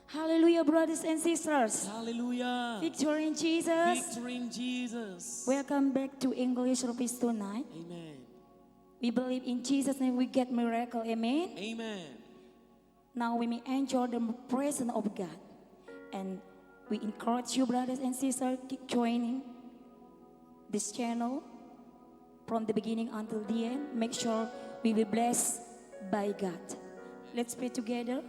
Hallelujah, brothers and sisters. Hallelujah. Victory in Jesus. Victory in Jesus. Welcome back to English service tonight. Amen. We believe in Jesus' name we get miracle. Amen. Amen. Now we may enjoy the presence of God. And we encourage you, brothers and sisters, keep joining this channel from the beginning until the end. Make sure we will be blessed by God. Let's pray together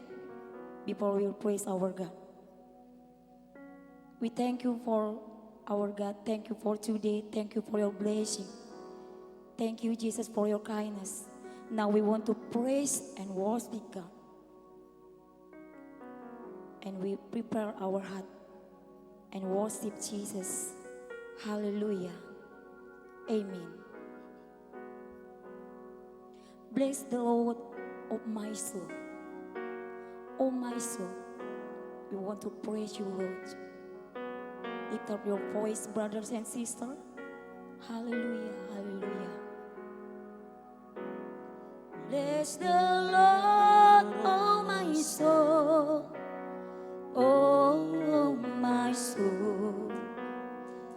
before we praise our God. We thank you for our God. Thank you for today. Thank you for your blessing. Thank you, Jesus, for your kindness. Now we want to praise and worship God. And we prepare our heart and worship Jesus. Hallelujah. Amen. Bless the Lord of my soul. Oh my soul, we want to praise you, Lord. Lift up your voice, brothers and sisters. Hallelujah, hallelujah. Bless the Lord, oh my soul. Oh my soul,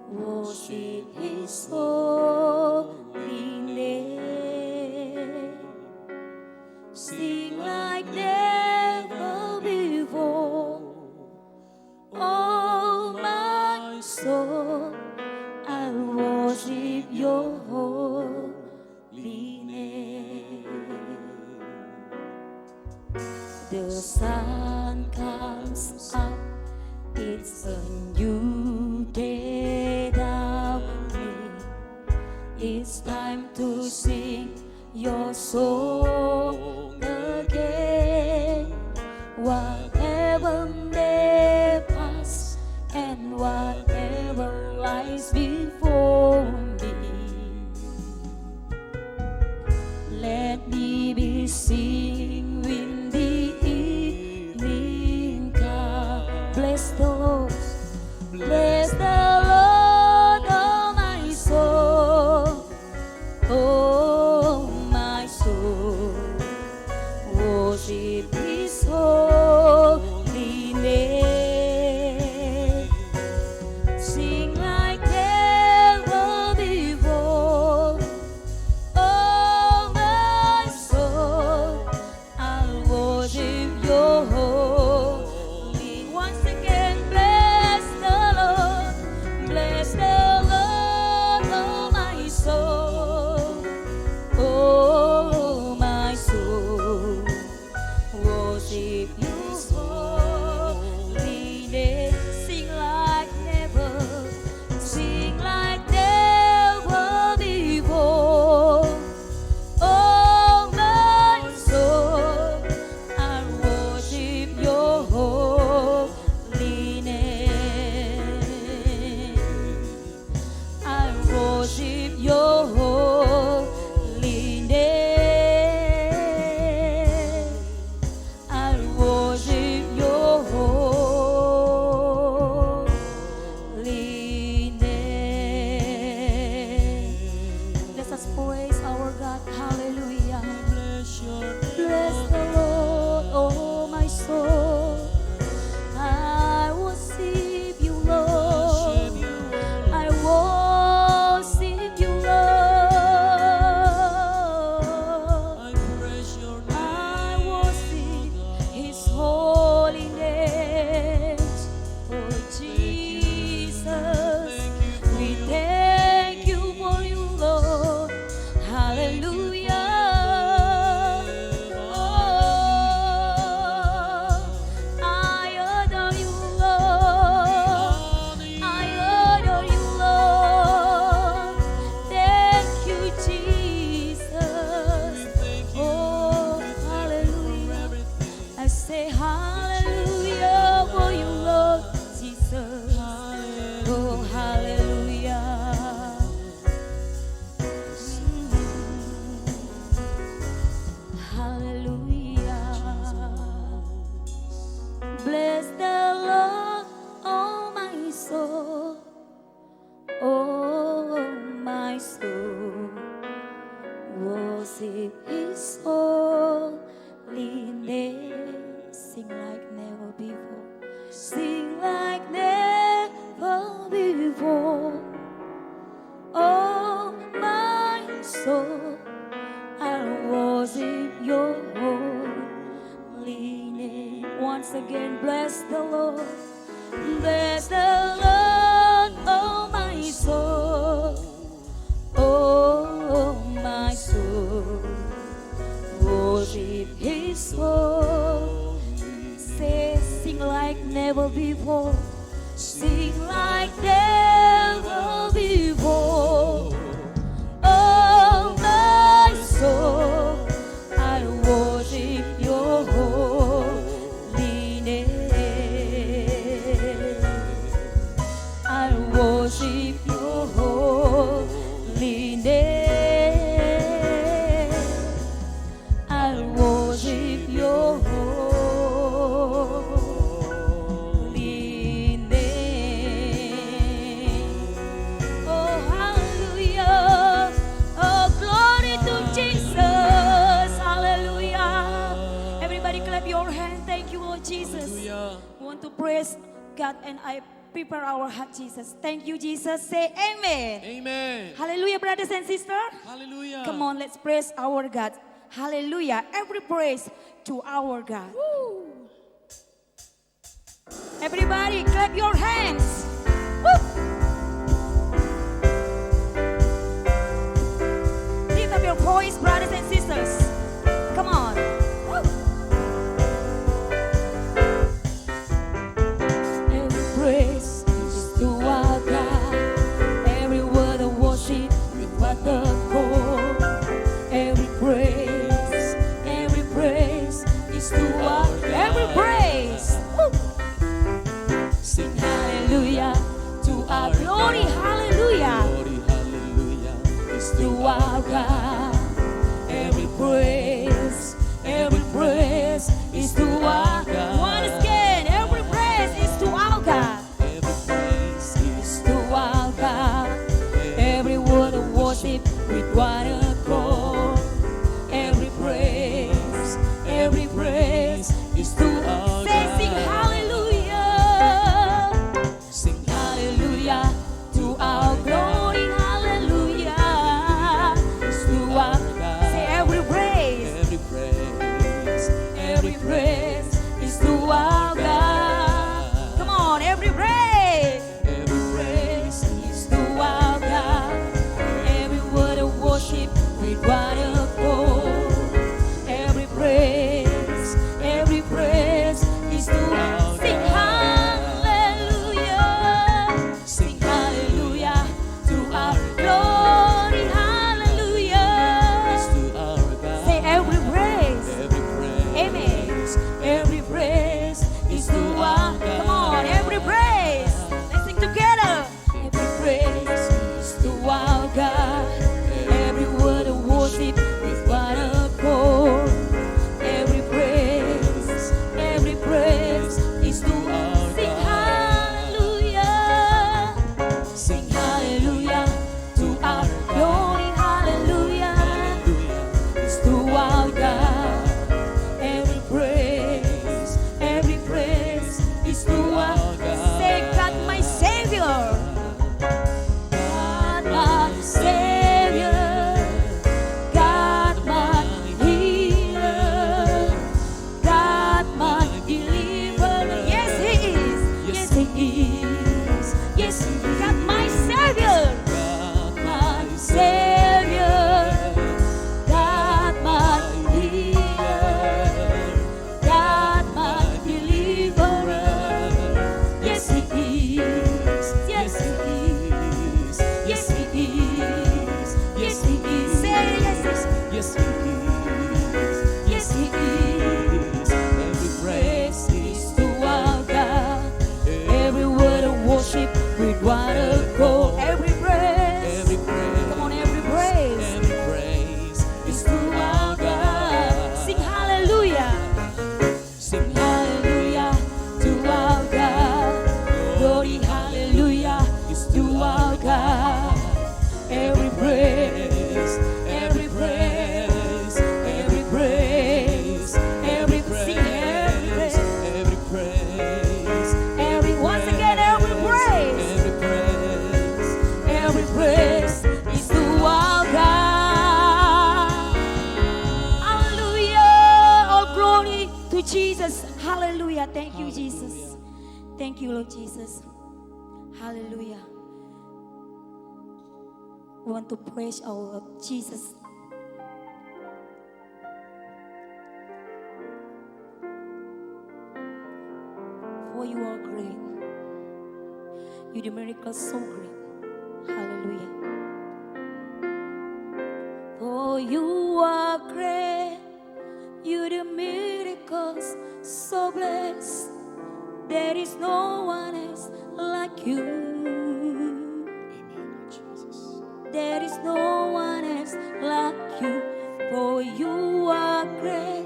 worship His holy name. Sing like never before. Oh my soul, I worship your holy name. The sun comes up, it's a new day that it's time to sing your song again. Whatever may pass and whatever lies before me, let me be singing with the evening come. Bless the Lord, bless the Lord, oh my soul, oh my soul, worship His holy name. Sing like never before. Oh my soul, I'll worship your holy. Once again, bless the Lord, bless the Lord, oh my soul, oh my soul, worship His holy name. Sing like never, sing like never before. Oh my soul, I worship your holy name. I worship your holy name. I worship your holy name. Let us praise our God. Hallelujah. Bless your Bless the Lord, oh my soul. I worship you, Lord. I worship you, Lord. I praise your name. I worship His holy name. Oh Jesus, we thank you for you, Lord. Hallelujah. Oh, I adore you, Lord. I adore you, Lord. Thank you, Jesus. Oh, hallelujah. I say hallelujah for you, Lord Jesus. Oh, hallelujah. Hallelujah. Bless the Lord, oh my soul. Oh my soul. Worship His holy name. Sing like never before. Once again, bless the Lord. Bless the Lord, oh my soul. Oh my soul. Worship His holy. Say, sing like never before. Sing like never before. Oh my soul, I worship your holy name. I worship your holy name. I worship your holy name. Oh, hallelujah. Oh, glory to Jesus. Hallelujah. Everybody clap your hand. Thank you, Lord Jesus. Hallelujah. We want to praise God and I prepare our heart, Jesus. Thank you, Jesus. Say amen. Amen. Hallelujah, brothers and sisters. Hallelujah. Come on, let's praise our God. Hallelujah. Every praise to our God. Everybody, clap your hands. Woo. Lift up your voice, brothers and sisters. Come on. Woo. Every praise is to our God. Every word of worship with what the core. Every praise is to our every praise. Woo. Sing hallelujah to our glory, hallelujah. Glory, hallelujah. Is To our God. Every praise is to our God. Once again, every praise is to our God. every praise is To our God. Every word of worship with one accord. Every praise is to our God. Say, sing hallelujah. Sing Hallelujah to our glory, hallelujah. is to Jesus. Hallelujah. Thank you, Jesus. Thank you, Lord Jesus. Hallelujah. We want to praise our Lord Jesus. For you are great. You do miracles so great. Hallelujah. For you are great. You do miracles so blessed. There is no one else like you. Amen, Jesus. There is no one else like you. For you are great.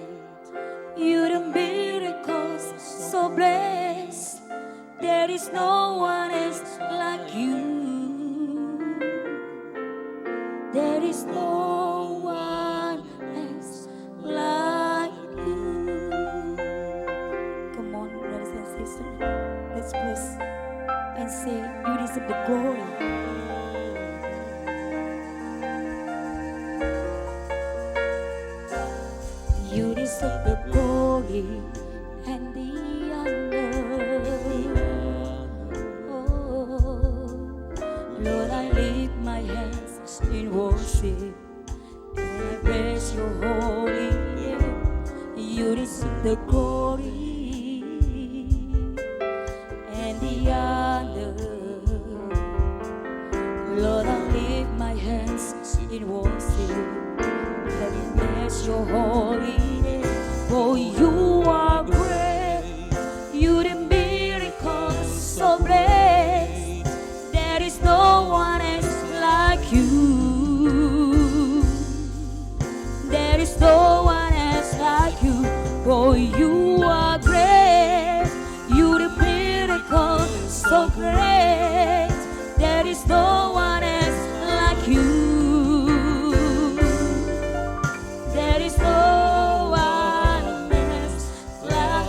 You do miracles so blessed. There is no one else like you. There is no one else like you. Come on, brothers and sisters, let's praise and say, you deserve the glory. You deserve the glory and the honor. Oh, Lord, I lift my hands in worship and I praise your holy name. You deserve the glory and the honor. Lord, I lift my hands in worship and bless your holy name. For you are great, you do miracles so blessed. There is no one else like you. There is no one else like you. For you are great, you do miracles so great. There is no one else like you. There is no one else like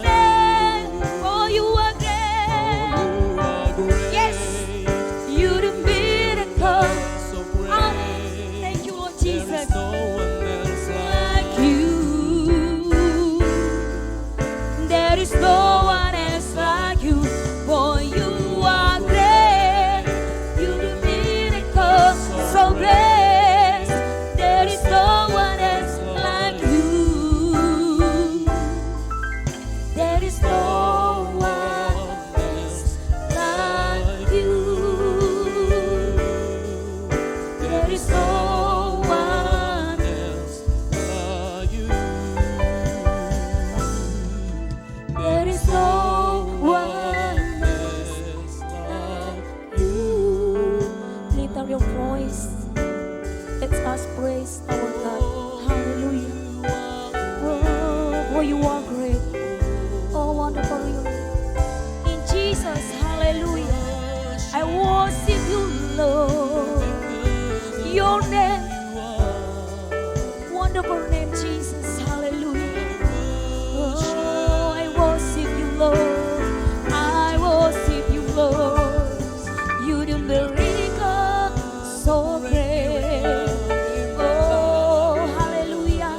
you. Oh, you are great. You are great. Yes, you do miracles. So great. Thank you, Lord There Jesus. is no one else Like you. There is no one else like you. For you are great. You do miracles so great. There is no one else like you. There is no one else like you. There is no one else like you. There is no one else like you. Lift up your voice. Let us praise our God. Hallelujah. Oh, for you are great. Oh, wonderful you. In Jesus, hallelujah. I worship you, Lord. Your name, wonderful name, Jesus. Hallelujah. Oh, I worship you, Lord. I worship you, Lord. You do miracles so great. Oh, hallelujah.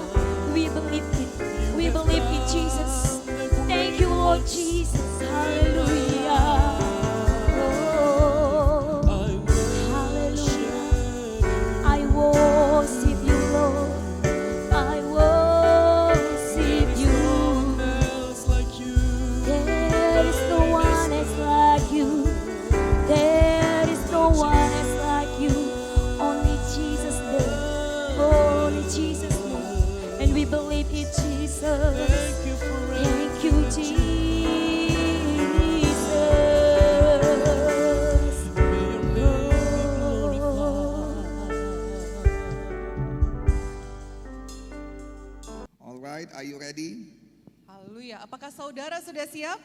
We believe it. We believe in Jesus. Thank you, Lord Jesus. Hallelujah. Oh, hallelujah. I worship you, Lord. I worship you. Else like you. There is no one else like you. There is no one else like you. Only Jesus name. Only Jesus name. And we believe in Jesus. Thank you for Thank you, Jesus. May your name be glorified. All right, are you ready? Haleluya. Apakah saudara sudah siap?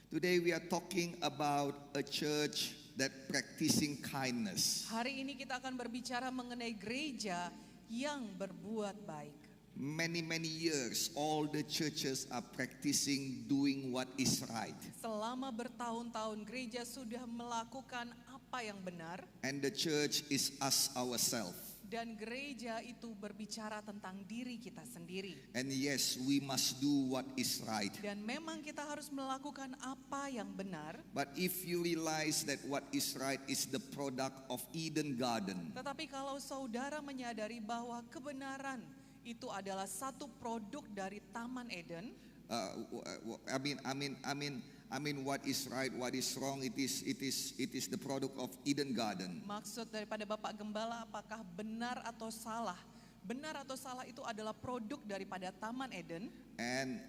Today we are talking about a church that practicing kindness. Hari ini kita akan berbicara mengenai gereja yang berbuat baik. Many years, all the churches are practicing doing what is right. Selama bertahun-tahun gereja sudah melakukan apa yang benar And the church is us ourselves. Dan gereja itu berbicara tentang diri kita sendiri. And yes, we must do what is right. Dan memang kita harus melakukan apa yang benar. But if you realize that what is right is the product of Eden Garden, Tetapi kalau saudara menyadari bahwa kebenaran itu adalah satu produk dari Taman Eden, I mean, what is right, what is wrong, it is the product of Eden Garden. maksud daripada Bapak Gembala apakah benar atau salah? Benar atau salah itu adalah produk daripada Taman Eden. And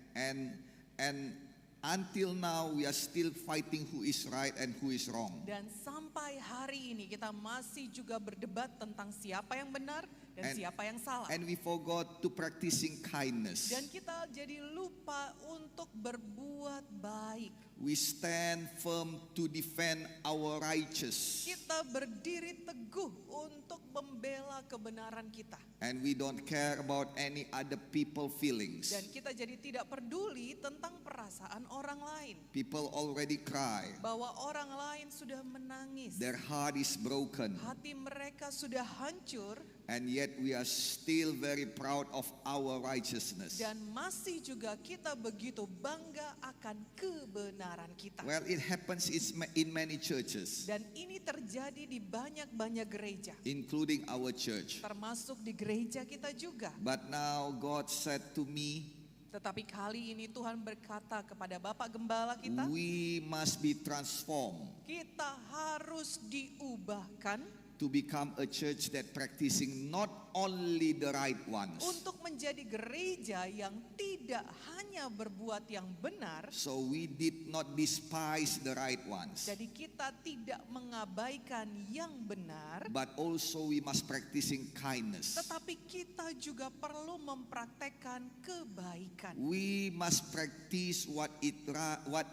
until now we are still fighting who is right and who is wrong. Dan sampai hari ini kita masih juga berdebat tentang siapa yang benar dan siapa yang salah. And we forgot to practicing kindness. Dan kita jadi lupa untuk berbuat baik. We stand firm to defend our righteous. Kita berdiri teguh untuk membela kebenaran kita. And we don't care about any other people feelings. Dan kita jadi tidak peduli tentang perasaan orang lain. People already cry. Bahwa orang lain sudah menangis. Their heart is broken. Hati mereka sudah hancur. And yet we are still very proud of our righteousness. Dan masih juga kita begitu bangga akan kebenaran kita. Well, it happens in many churches, Dan ini terjadi di banyak-banyak gereja. including our church. Termasuk di gereja kita juga. But now God said to me, Tetapi kali ini Tuhan berkata kepada Bapak Gembala kita, we must be transformed kita harus diubahkan to become a church that practicing not only the right ones. untuk menjadi gereja yang tidak hanya berbuat yang benar. So we did not despise the right ones, Jadi kita tidak mengabaikan yang benar, but also we must practicing kindness. tetapi kita juga perlu mempraktekkan kebaikan. We must practice what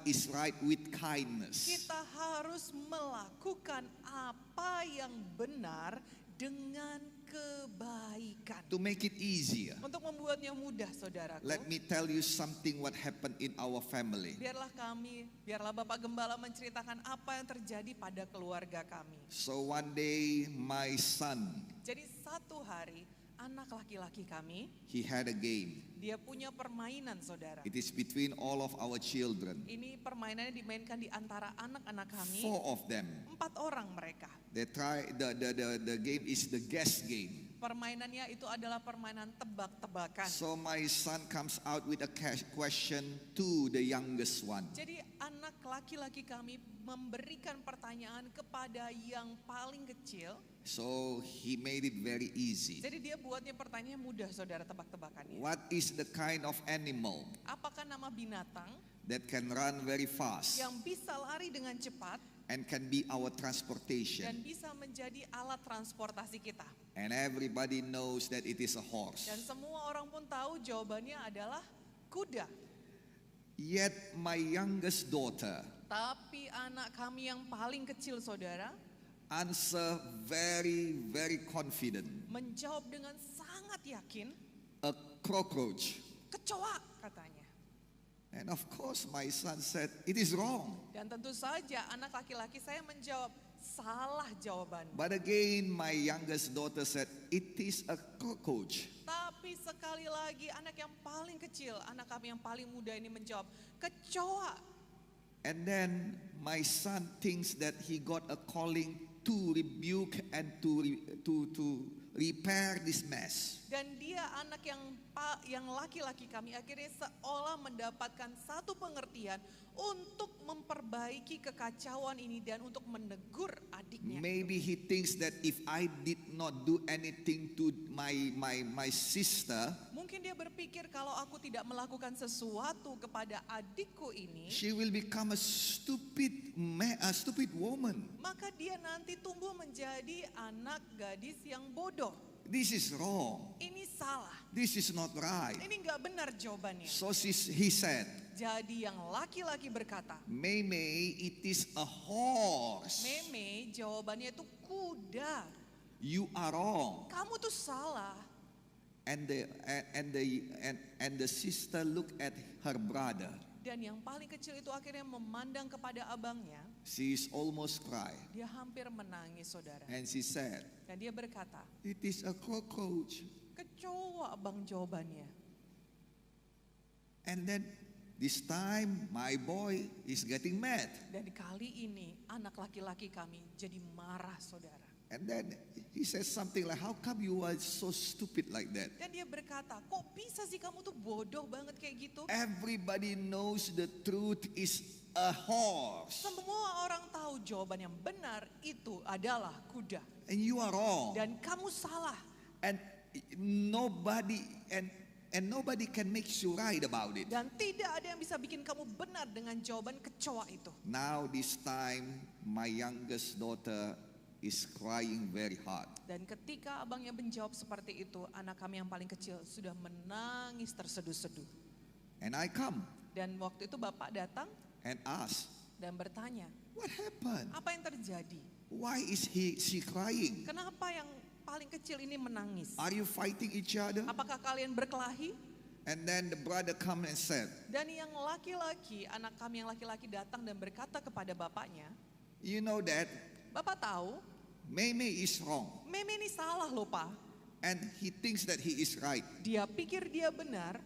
is right with kindness. Kita harus melakukan apa yang benar dengan kebaikan. To make it easier, Untuk membuatnya mudah, saudaraku. let me tell you something what happened in our family. Biarlah Bapak Gembala menceritakan apa yang terjadi pada keluarga kami. So one day my son, Jadi satu hari anak laki-laki kami, he had a game. dia punya permainan, saudara. It is between all of our children. Ini permainannya dimainkan di antara anak-anak kami. 4 of them. 4 orang mereka. They try the game is the guess game. Permainannya itu adalah permainan tebak-tebakan. So my son comes out with a question to the youngest one. Jadi anak laki-laki kami memberikan pertanyaan kepada yang paling kecil. So he made it very easy. Jadi dia buatnya pertanyaan mudah, saudara, tebak-tebakannya. What is the kind of animal Apakah nama binatang that can run very fast yang bisa lari dengan cepat and can be our dan transportation? bisa menjadi alat transportasi kita? And everybody knows that it is a horse. Dan semua orang pun tahu jawabannya adalah kuda. Yet my youngest daughter Tapi anak kami yang paling kecil, saudara, answer very, very confident. menjawab dengan sangat yakin, A cockroach. kecoa katanya. And of course my son said, it is wrong. Dan tentu saja anak laki-laki saya menjawab, salah jawaban. But again my youngest daughter said, it is a cockroach. Tapi sekali lagi anak yang paling kecil, anak kami yang paling muda ini menjawab, kecoa. And then my son thinks that he got a calling to rebuke and to repair this mess. Dan dia anak yang laki-laki kami akhirnya seolah mendapatkan satu pengertian untuk memperbaiki kekacauan ini dan untuk menegur adiknya. Maybe he thinks that if I did not do anything to my sister, Mungkin dia berpikir kalau aku tidak melakukan sesuatu kepada adikku ini, she will become a stupid woman. maka dia nanti tumbuh menjadi anak gadis yang bodoh. This is wrong. Ini salah. This is not right. Ini nggak benar jawabannya. So he said, Jadi yang laki-laki berkata, Meme, it is a horse. Meme, jawabannya itu kuda. You are wrong. Kamu tuh salah. And the sister looked at her brother. Dan yang paling kecil itu akhirnya memandang kepada abangnya. She is almost cry. Dia hampir menangis, saudara. And she said, Dan dia berkata, "It is a cockroach." kecoa bang jawabannya. And then this time my boy is getting mad. Dan kali ini anak laki-laki kami jadi marah, saudara. And then he says something like, "How come you are so stupid like that?" Dan dia berkata, kok bisa sih kamu tuh bodoh banget kayak gitu? Everybody knows the truth is a horse. Semua orang tahu jawaban yang benar itu adalah kuda. And you are wrong. Dan kamu salah. And nobody can make you right about it. Dan tidak ada yang bisa bikin kamu benar dengan jawaban kecoa itu. Now this time my youngest daughter is crying very hard. Dan ketika abangnya menjawab seperti itu, anak kami yang paling kecil sudah menangis terseduh-seduh. And I come Dan waktu itu bapak datang and ask, dan bertanya, "What happened? apa yang terjadi? Why is she crying? Kenapa yang paling kecil ini menangis? Are you fighting each other?" Apakah kalian berkelahi? And then the brother come and said, Dan yang laki-laki, anak kami yang laki-laki datang dan berkata kepada bapaknya, "You know that Bapak tahu, Meme is wrong. Meme ini salah loh Pak. And he thinks that he is right. Dia pikir dia benar.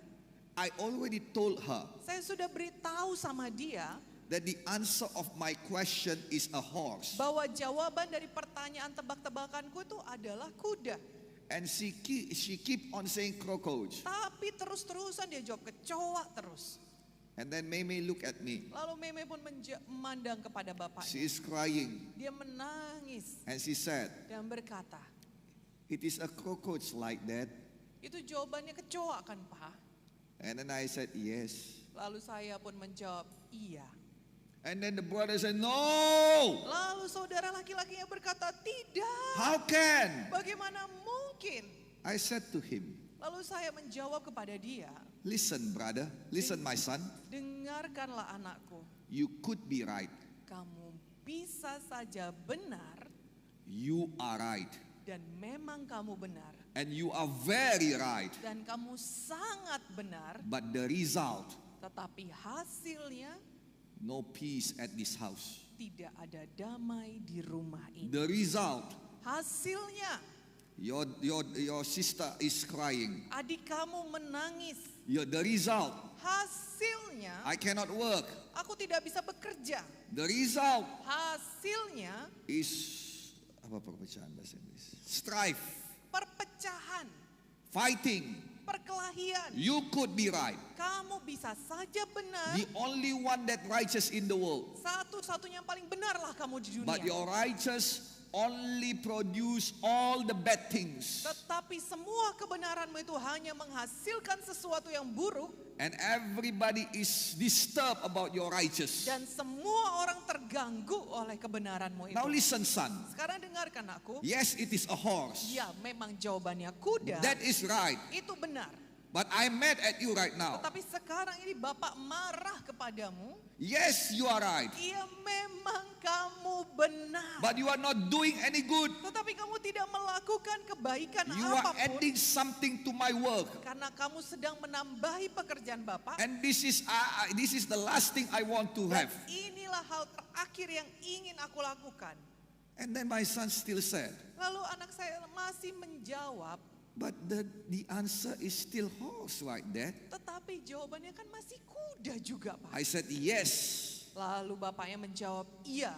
I already told her Saya sudah beritahu sama dia that the answer of my question is a horse. bahwa jawaban dari pertanyaan tebak-tebakanku itu adalah kuda. And she keep on saying crocodile. Tapi terus-terusan dia jawab kecoa terus. And then Meme look at me. Lalu Meme pun memandang kepada She bapaknya. is crying. Dia menangis And she said, dan berkata, "It is a crocodile like that." itu jawabannya kecoa kan Pak? And then I said, "Yes." Lalu saya pun menjawab, iya. And then the brother said, "No. Lalu saudara laki-lakinya berkata, tidak. How can?" Bagaimana mungkin? I said to him, Lalu saya menjawab kepada dia, "Listen, brother. Listen, my son. dengarkanlah anakku. You could be right. Kamu bisa saja benar You are right. dan memang kamu benar. And you are very right. Dan kamu sangat benar, But the result, tetapi hasilnya no peace at this house. tidak ada damai di rumah ini. The result, Hasilnya your sister is crying. adik kamu menangis. The result, Hasilnya I cannot work. aku tidak bisa bekerja. The result Hasilnya is apa perpecahan bahasa Inggris? Strife, perpecahan, fighting. perkelahian. You could be right. Kamu bisa saja benar. The only one that righteous in the world. Satu-satunya yang paling benarlah kamu di dunia. But your righteous only produce all the bad things. Tetapi semua kebenaranmu itu hanya menghasilkan sesuatu yang buruk. And everybody is disturbed about your righteous. Dan semua orang terganggu oleh kebenaranmu itu. Now listen, son. Sekarang dengarkan aku. Yes, it is a horse. Ya memang jawabannya kuda. That is right. Itu benar. But I'm mad at you right now. Tetapi sekarang ini Bapak marah kepadamu. Yes, you are right. Ya memang kamu benar. But you are not doing any good. Tetapi kamu tidak melakukan kebaikan You are apapun. adding something to my work. Karena kamu sedang menambahi pekerjaan Bapak. And this is the last thing I want to Dan have. inilah hal terakhir yang ingin aku lakukan. And then my son still said, Lalu anak saya masih menjawab, but the answer is still horse, right, Dad? tetapi jawabannya kan masih kuda juga Pak. I said, yes. Lalu bapaknya menjawab, iya.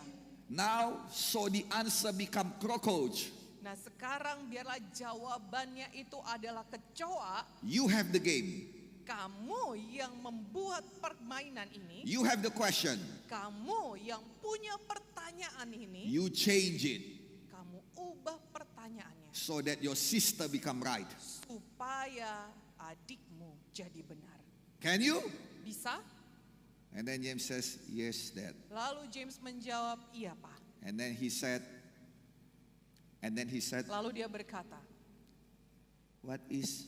Now, so the answer become crocodile. Nah sekarang biarlah jawabannya itu adalah kecoa. You have the game. Kamu yang membuat permainan ini. You have the question. Kamu yang punya pertanyaan ini. You change it Kamu ubah pertanyaannya. so that your sister become right. Supaya adikmu jadi benar. Can you? Bisa? And then James says, yes, Dad. Lalu James menjawab, iya Pak. And then he said, Lalu dia berkata, what is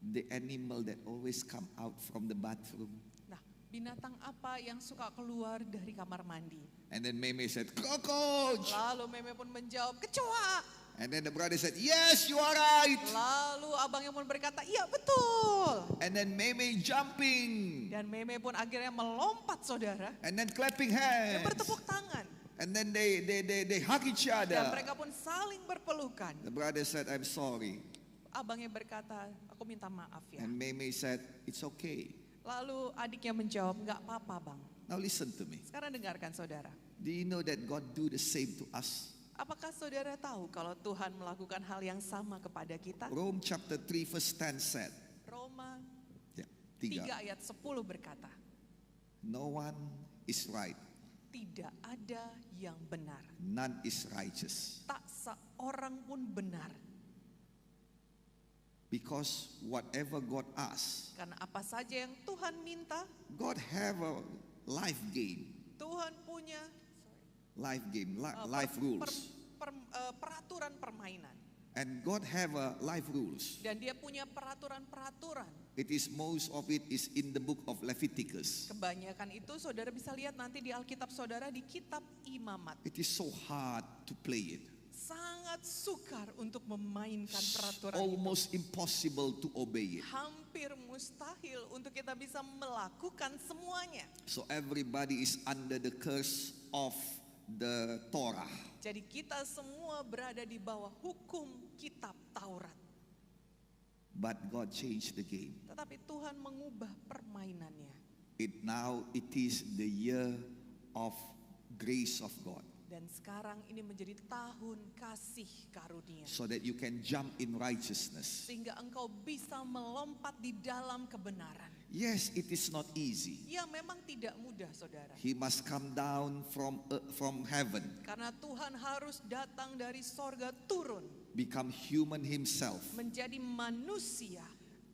the animal that always come out from the bathroom? nah binatang apa yang suka keluar dari kamar mandi? And then Meme said, crocodile. Lalu Meme pun menjawab, kecoa. And then the brother said, yes, you are right. Lalu abangnya pun berkata, iya betul. And then Meme jumping. Dan Meme pun akhirnya melompat saudara. and then clapping Dan hands. bertepuk tangan. And then they hug each Dan other. mereka pun saling berpelukan. The brother said, I'm sorry. Abangnya berkata, aku minta maaf ya. And Meme said, it's okay. Lalu adiknya menjawab, nggak apa-apa bang. Now listen to me. Sekarang dengarkan saudara. Do you know that God do the same to us? Apakah saudara tahu kalau Tuhan melakukan hal yang sama kepada kita? Rome chapter 3 verse 10 said, Roma yeah, 3 3. ayat 10 berkata, No one is right, tidak ada yang benar. none is righteous. Tak seorang pun benar. Because whatever God asks, Karena apa saja yang Tuhan minta, God have a life game, Tuhan punya life game, per- life per- rules. peraturan permainan. And God have a life rules. Dan dia punya peraturan-peraturan. It is most of it is in the book of Leviticus. Kebanyakan itu saudara bisa lihat nanti di Alkitab saudara di kitab Imamat. It is so hard to play it. Sangat sukar untuk memainkan peraturan itu. Almost impossible to obey it. Hampir mustahil untuk kita bisa melakukan semuanya. So everybody is under the curse of the Torah. Jadi kita semua berada di bawah hukum kitab Taurat. But God changed the game. Tetapi Tuhan mengubah permainannya. Now it is the year of grace of God. Dan sekarang ini menjadi tahun kasih karunia. So that you can jump in righteousness. Sehingga engkau bisa melompat di dalam kebenaran. Yes, it is not easy. Ya memang tidak mudah saudara. He must come down from heaven, Karena Tuhan harus datang dari sorga turun. become human himself, Menjadi manusia.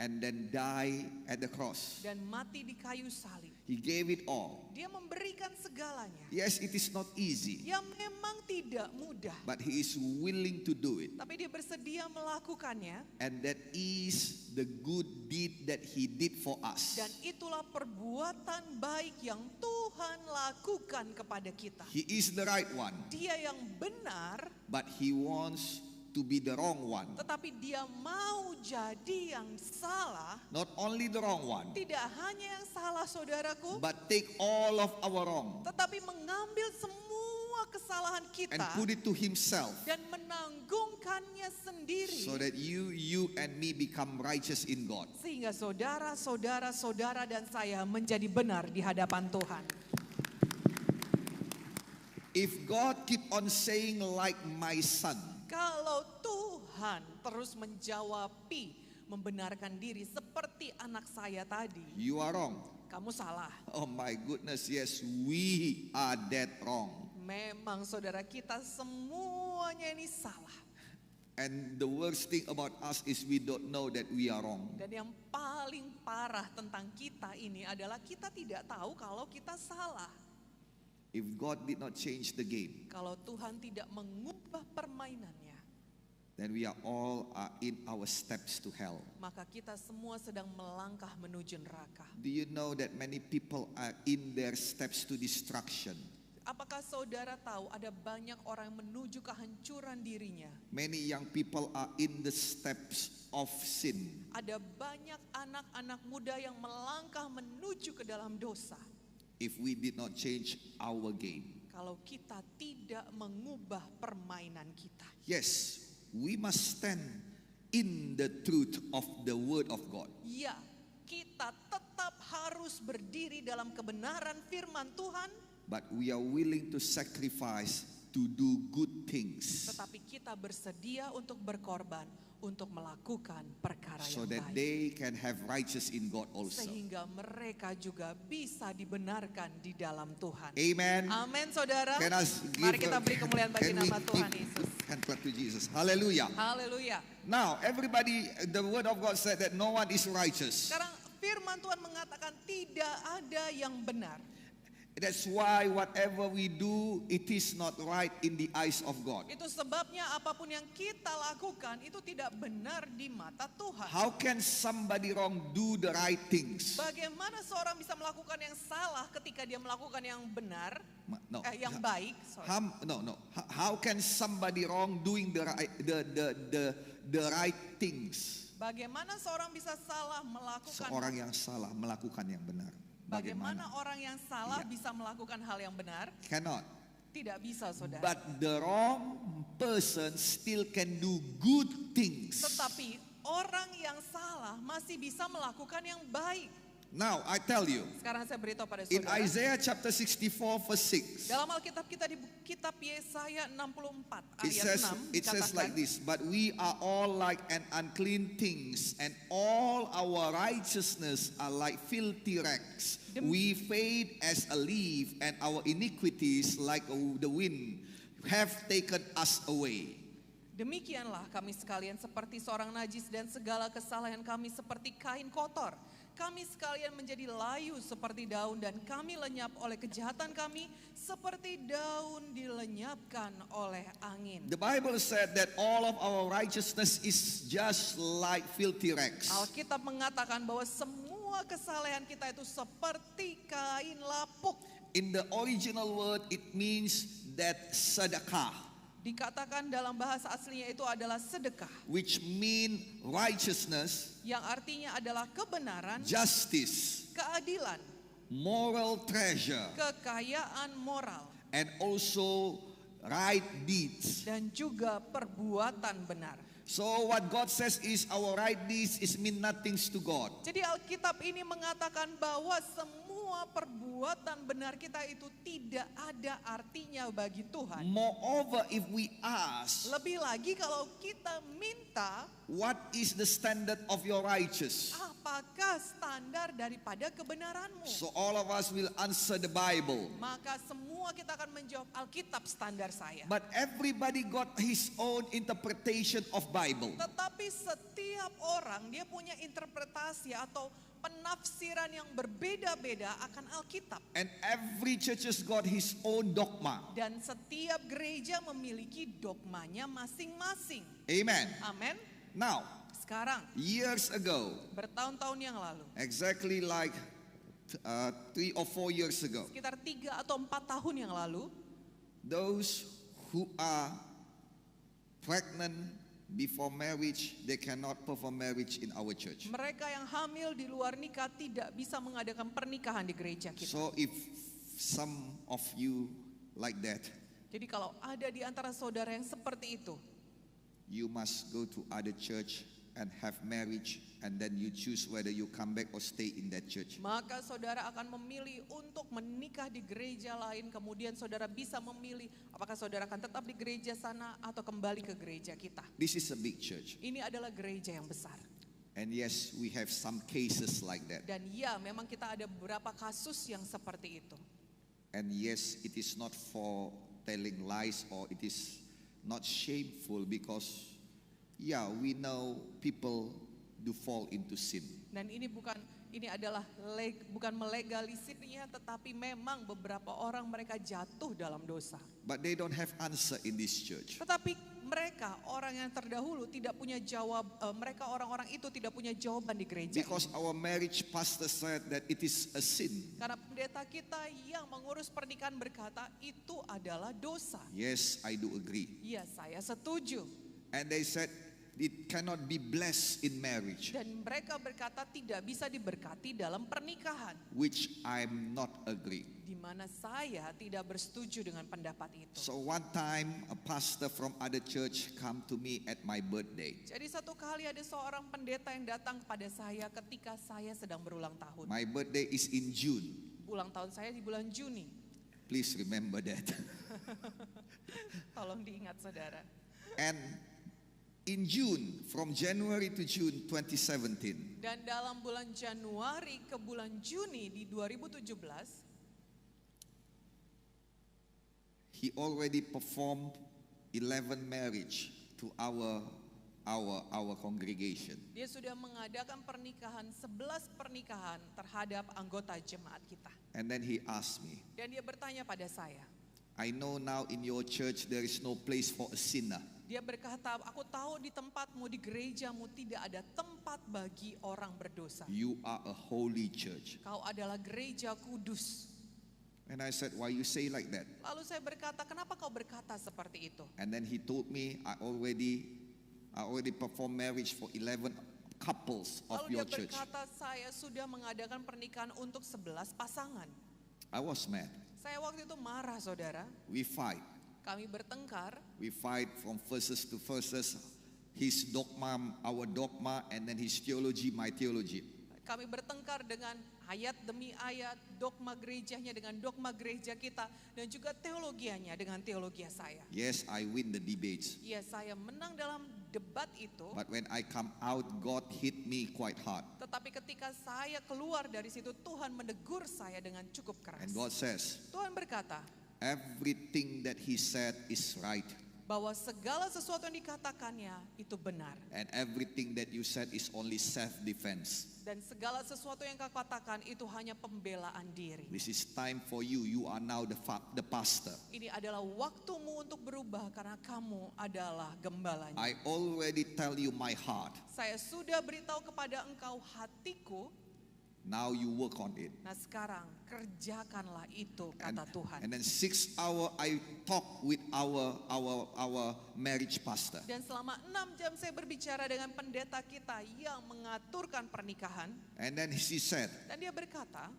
and then die at the cross. Dan mati di kayu salib. He gave it all. Dia memberikan segalanya. Yes, it is not easy, Ya memang tidak mudah. but he is willing to do it. Tapi dia bersedia melakukannya. And that is the good deed that he did for us. Dan itulah perbuatan baik yang Tuhan lakukan kepada kita. He is the right one, Dia yang benar, but he wants to be the wrong one. tetapi dia mau jadi yang salah. Not only the wrong one, Tidak hanya yang salah saudaraku, but take all of our wrong tetapi mengambil semua kesalahan and kita put it to himself, dan menanggungkannya sendiri. so that you and me become righteous in God. Sehingga saudara dan saya menjadi benar di hadapan Tuhan. If God keep on saying like my son, Kalau Tuhan terus menjawabi, membenarkan diri seperti anak saya tadi, you are wrong. kamu salah. Oh my goodness, yes, we are that wrong. Memang saudara kita semuanya ini salah. And the worst thing about us is we don't know that we are wrong. Dan yang paling parah tentang kita ini adalah kita tidak tahu kalau kita salah. If God did not change the game, Kalau Tuhan tidak mengubah permainannya, then we are all in our steps to hell. maka kita semua sedang melangkah menuju neraka. Do you know that many people are in their steps to destruction? Apakah saudara tahu ada banyak orang yang menuju kehancuran dirinya? Many young people are in the steps of sin. Ada banyak anak-anak muda yang melangkah menuju ke dalam dosa. If we did not change our game. Kalau kita tidak mengubah permainan kita. Yes, we must stand in the truth of the word of God. Ya, kita tetap harus berdiri dalam kebenaran firman Tuhan. But we are willing to sacrifice to do good things, Tetapi kita bersedia untuk berkorban, untuk melakukan perkara so yang that baik. they can have righteous in God also. Sehingga mereka juga bisa dibenarkan di dalam Tuhan. Amen. Amin saudara. Can us Mari kita beri kemuliaan bagi can we nama Tuhan give Yesus. hand clap to Jesus. Hallelujah. Haleluya. Now, everybody, the word of God said that no one is righteous. Sekarang firman Tuhan mengatakan tidak ada yang benar. That's why whatever we do, it is not right in the eyes of God. Itu sebabnya apapun yang kita lakukan itu tidak benar di mata Tuhan. How can somebody wrong do the right things? Bagaimana seorang bisa melakukan yang salah ketika dia melakukan yang benar, No. yang baik? Sorry. How can somebody wrong doing the right things? Bagaimana seorang bisa salah melakukan Seorang yang salah melakukan yang benar. Bagaimana orang yang salah Iya. bisa melakukan hal yang benar? Cannot. Tidak bisa, saudara. But the wrong person still can do good things. Tetapi orang yang salah masih bisa melakukan yang baik. Now I tell you, Sekarang saya beritahu pada in saudara. Isaiah chapter 64 verse 6, Dalam Alkitab kita di kitab Yesaya 64 it ayat says, 6 it says like dikatakan, this, but we are all like an unclean things, and all our righteousness are like filthy rags. We fade as a leaf, and our iniquities like the wind have taken us away. demikianlah kami sekalian seperti seorang najis dan segala kesalahan kami seperti kain kotor. Kami sekalian menjadi layu seperti daun dan kami lenyap oleh kejahatan kami seperti daun dilenyapkan oleh angin. The Bible said that all of our righteousness is just like filthy rags. Alkitab mengatakan bahwa semua kesalahan kita itu seperti kain lapuk. In the original word, it means that sedekah, Dikatakan dalam bahasa aslinya itu adalah sedekah, which mean righteousness, yang artinya adalah kebenaran, justice, keadilan, moral treasure, kekayaan moral, and also right deeds. dan juga perbuatan benar. So what God says is our right deeds is mean nothings to God. Jadi Alkitab ini mengatakan bahwa semua perbuatan benar kita itu tidak ada artinya bagi Tuhan. Moreover, if we ask, Lebih lagi kalau kita minta, what is the standard of your righteous? apakah standar daripada kebenaranmu? So all of us will answer the Bible. Maka semua kita akan menjawab Alkitab standar saya. But everybody got his own interpretation of Bible. Tetapi setiap orang dia punya interpretasi atau penafsiran yang berbeda-beda akan Alkitab. And every church has got his own dogma. Dan setiap gereja memiliki dogmanya masing-masing. Amen. Amin. Now, Sekarang, years ago, bertahun-tahun yang lalu, exactly like 3 or 4 years ago, sekitar 3 atau 4 tahun yang lalu, those who are pregnant before marriage, they cannot perform marriage in our church. mereka yang hamil di luar nikah tidak bisa mengadakan pernikahan di gereja kita. So if some of you like that, Jadi kalau ada di antara saudara yang seperti itu, you must go to other church and have marriage, and then you choose whether you come back or stay in that church. maka saudara akan memilih untuk menikah di gereja lain. Kemudian saudara bisa memilih apakah saudara akan tetap di gereja sana atau kembali ke gereja kita. This is a big church, Ini adalah gereja yang besar. and yes, we have some cases like that. Dan ya, memang kita ada beberapa kasus yang seperti itu. And yes, it is not for telling lies, or it is not shameful, because yeah, we know people do fall into sin. Dan ini adalah bukan melegalisirnya, tetapi memang beberapa orang mereka jatuh dalam dosa. But they don't have answer in this church. Tetapi mereka orang yang terdahulu tidak punya mereka orang-orang itu tidak punya jawaban di gereja. Because our marriage pastor said that it is a sin. Karena pendeta kita yang mengurus pernikahan berkata itu adalah dosa. Yes, I do agree. Iya, saya setuju. And they said it cannot be blessed in marriage, Dan mereka berkata tidak bisa diberkati dalam pernikahan. which I'm not agree. Di mana saya tidak bersetuju dengan pendapat itu. So one time a pastor from other church come to me at my birthday. Jadi satu kali ada seorang pendeta yang datang kepada saya ketika saya sedang berulang tahun. My birthday is in June. Ulang tahun saya di bulan Juni. Please remember that. Tolong diingat saudara. And in June, from January to June 2017, Dan dalam bulan Januari ke bulan Juni di 2017, he already performed 11 marriage to our congregation. dia sudah mengadakan 11 pernikahan terhadap anggota jemaat kita. And then he asked me, Dan dia bertanya pada saya, I know now in your church there is no place for a sinner. dia berkata, aku tahu di tempatmu, di gerejamu tidak ada tempat bagi orang berdosa. You are a holy church. Kau adalah gereja kudus. And I said, why you say like that? Lalu saya berkata, kenapa kau berkata seperti itu? And then he told me, I already performed marriage for 11 couples of Lalu your dia church. berkata, saya sudah mengadakan pernikahan untuk 11 pasangan. I was mad. Saya waktu itu marah, saudara. We fight. Kami bertengkar. We fight from verses to verses. His dogma, our dogma, and then his theology, my theology. Kami bertengkar dengan ayat demi ayat, dogma gerejanya dengan dogma gereja kita, dan juga teologianya dengan teologi saya. Yes, I win the debates. Ya, saya menang dalam debat itu. But when I come out, God hit me quite hard. Tetapi ketika saya keluar dari situ, Tuhan menegur saya dengan cukup keras. And God says, Tuhan berkata everything that he said is right. bahwa segala sesuatu yang dikatakannya itu benar. And everything that you said is only self-defense. Dan segala sesuatu yang kau katakan itu hanya pembelaan diri. This is time for you. You are now the pastor. Ini adalah waktumu untuk berubah karena kamu adalah gembalanya. I already tell you my heart. Saya sudah beritahu kepada engkau hatiku. Now you work on it. Nah sekarang kerjakanlah itu, kata Tuhan. And then 6 hours I talk with our marriage pastor. Dan selama 6 jam saya berbicara dengan pendeta kita yang mengaturkan pernikahan. And then she said, Dan dia berkata,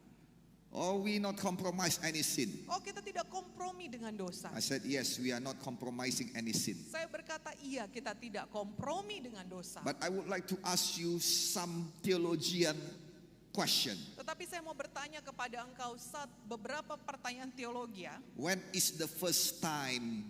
oh, we not compromise any sin. oh kita tidak kompromi dengan dosa. I said, yes, we are not compromising any sin. Saya berkata, iya kita tidak kompromi dengan dosa. But I would like to ask you some theologian question. Tetapi saya mau bertanya kepada engkau beberapa pertanyaan teologi ya. When is the first time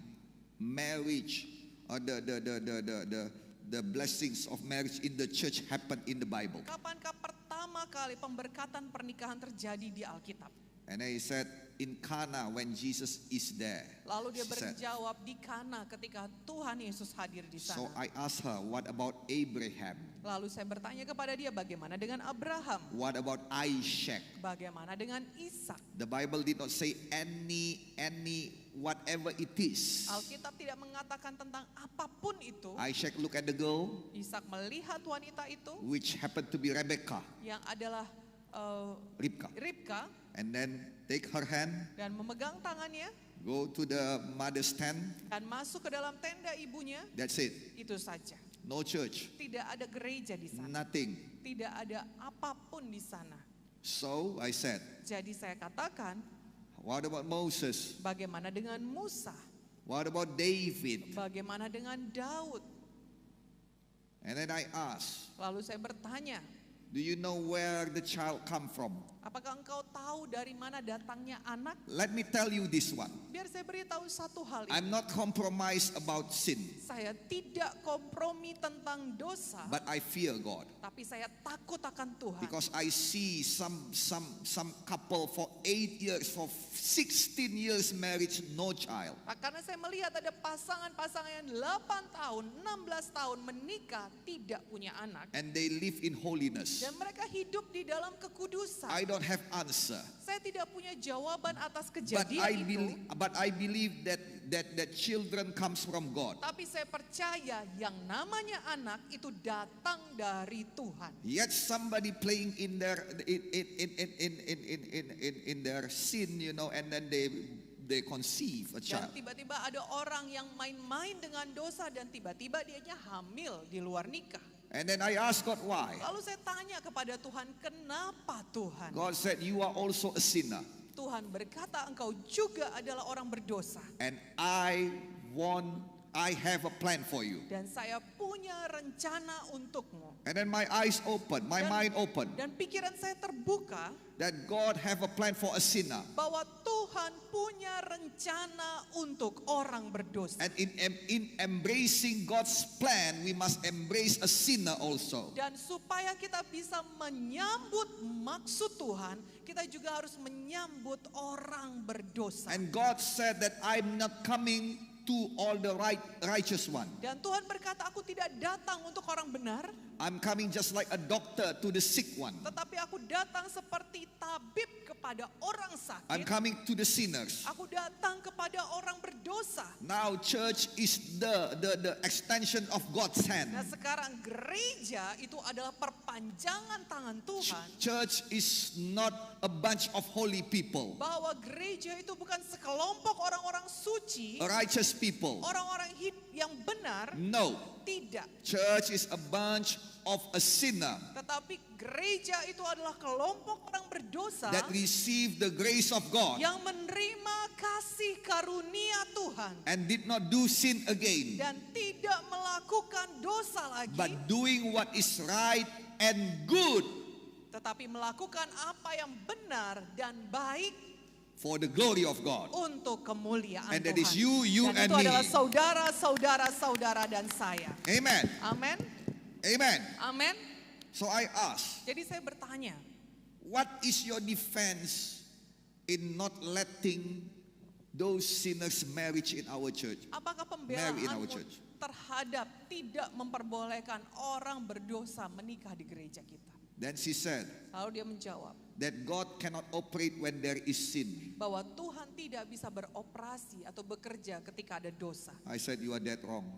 marriage or the blessings of marriage in the church happen in the Bible? Kapankah pertama kali pemberkatan pernikahan terjadi di Alkitab? And then he said, in Cana when Jesus is there. Lalu dia She said. berjawab di Kana ketika Tuhan Yesus hadir di So sana. I asked her, what about Abraham? Lalu saya bertanya kepada dia, bagaimana dengan Abraham? What about Isaac? Bagaimana dengan Ishak? The Bible did not say any whatever it is. Alkitab tidak mengatakan tentang apapun itu. Isaac look at the girl, Ishak melihat wanita itu which happened to be Rebecca, yang adalah Ribka, and then take her hand, dan memegang tangannya go to the mother's tent. dan masuk ke dalam tenda ibunya. That's it. Itu saja. No church, Tidak ada gereja di sana. nothing. Tidak ada apapun di sana. So I said, Jadi saya katakan, what about Moses? bagaimana dengan Musa? What about David? Bagaimana dengan Daud? And then I asked, Lalu saya bertanya, do you know where the child come from? apakah engkau tahu dari mana datangnya anak? Let me tell you this one. Biar saya beritahu satu hal ini. I'm not compromised about sin, Saya tidak kompromi tentang dosa, but I fear God. tapi saya takut akan Tuhan. Because I see some couple for 8 years, for 16 years marriage, no child. Nah, karena saya melihat ada pasangan-pasangan yang 8 tahun, 16 tahun menikah tidak punya anak. And they live in holiness. Dan mereka hidup di dalam kekudusan. I don't have answer. Saya tidak punya jawaban atas But kejadian itu. I believe that children comes from God. Tapi saya percaya yang namanya anak itu datang dari Tuhan. Yet somebody playing in their in their sin, you know, and then they conceive a Dan child. tiba-tiba ada orang yang main-main dengan dosa dan tiba-tiba dianya hamil di luar nikah. And then I asked God why. Lalu saya tanya kepada Tuhan, kenapa Tuhan? God said, you are also a sinner. Tuhan berkata, engkau juga adalah orang berdosa. And I have a plan for you. Dan saya punya rencana untukmu. And then my eyes open, my mind open, Dan pikiran saya terbuka that God have a plan for a sinner. bahwa Tuhan punya rencana untuk orang berdosa. And in embracing God's plan, we must embrace a sinner also. Dan supaya kita bisa menyambut maksud Tuhan, kita juga harus menyambut orang berdosa. And God said that I'm not coming to all the righteous one. Dan Tuhan berkata, aku tidak datang untuk orang benar, I'm coming just like a doctor to the sick one. tetapi aku datang seperti tabib kepada orang I'm sakit. coming to the sinners. Aku datang kepada orang berdosa. Now church is the extension of God's hand. Nah sekarang gereja itu adalah perpanjangan tangan Tuhan. Church is not a bunch of holy people, Bahwa gereja itu bukan sekelompok orang-orang suci, righteous people. orang-orang yang benar. No. Tidak. Church is a bunch of a sinner Tetapi gereja itu adalah kelompok orang berdosa that receive the grace of God yang menerima kasih karunia Tuhan and did not do sin again, dan tidak melakukan dosa lagi, but doing what is right and good tetapi melakukan apa yang benar dan baik for the glory of God. untuk kemuliaan And that Tuhan. is you Dan and itu me. adalah saudara-saudara dan saya. Amen. Amin. Amen. Amin. So I ask, Jadi saya bertanya, what is your defense in not letting those sinners marriage in our church? apakah Marry in our pembelaanmu church. terhadap tidak memperbolehkan orang berdosa menikah di gereja kita? Then she said Lalu dia menjawab that God cannot operate when there is sin. bahwa Tuhan tidak bisa beroperasi atau bekerja ketika ada dosa. I said, you are dead wrong.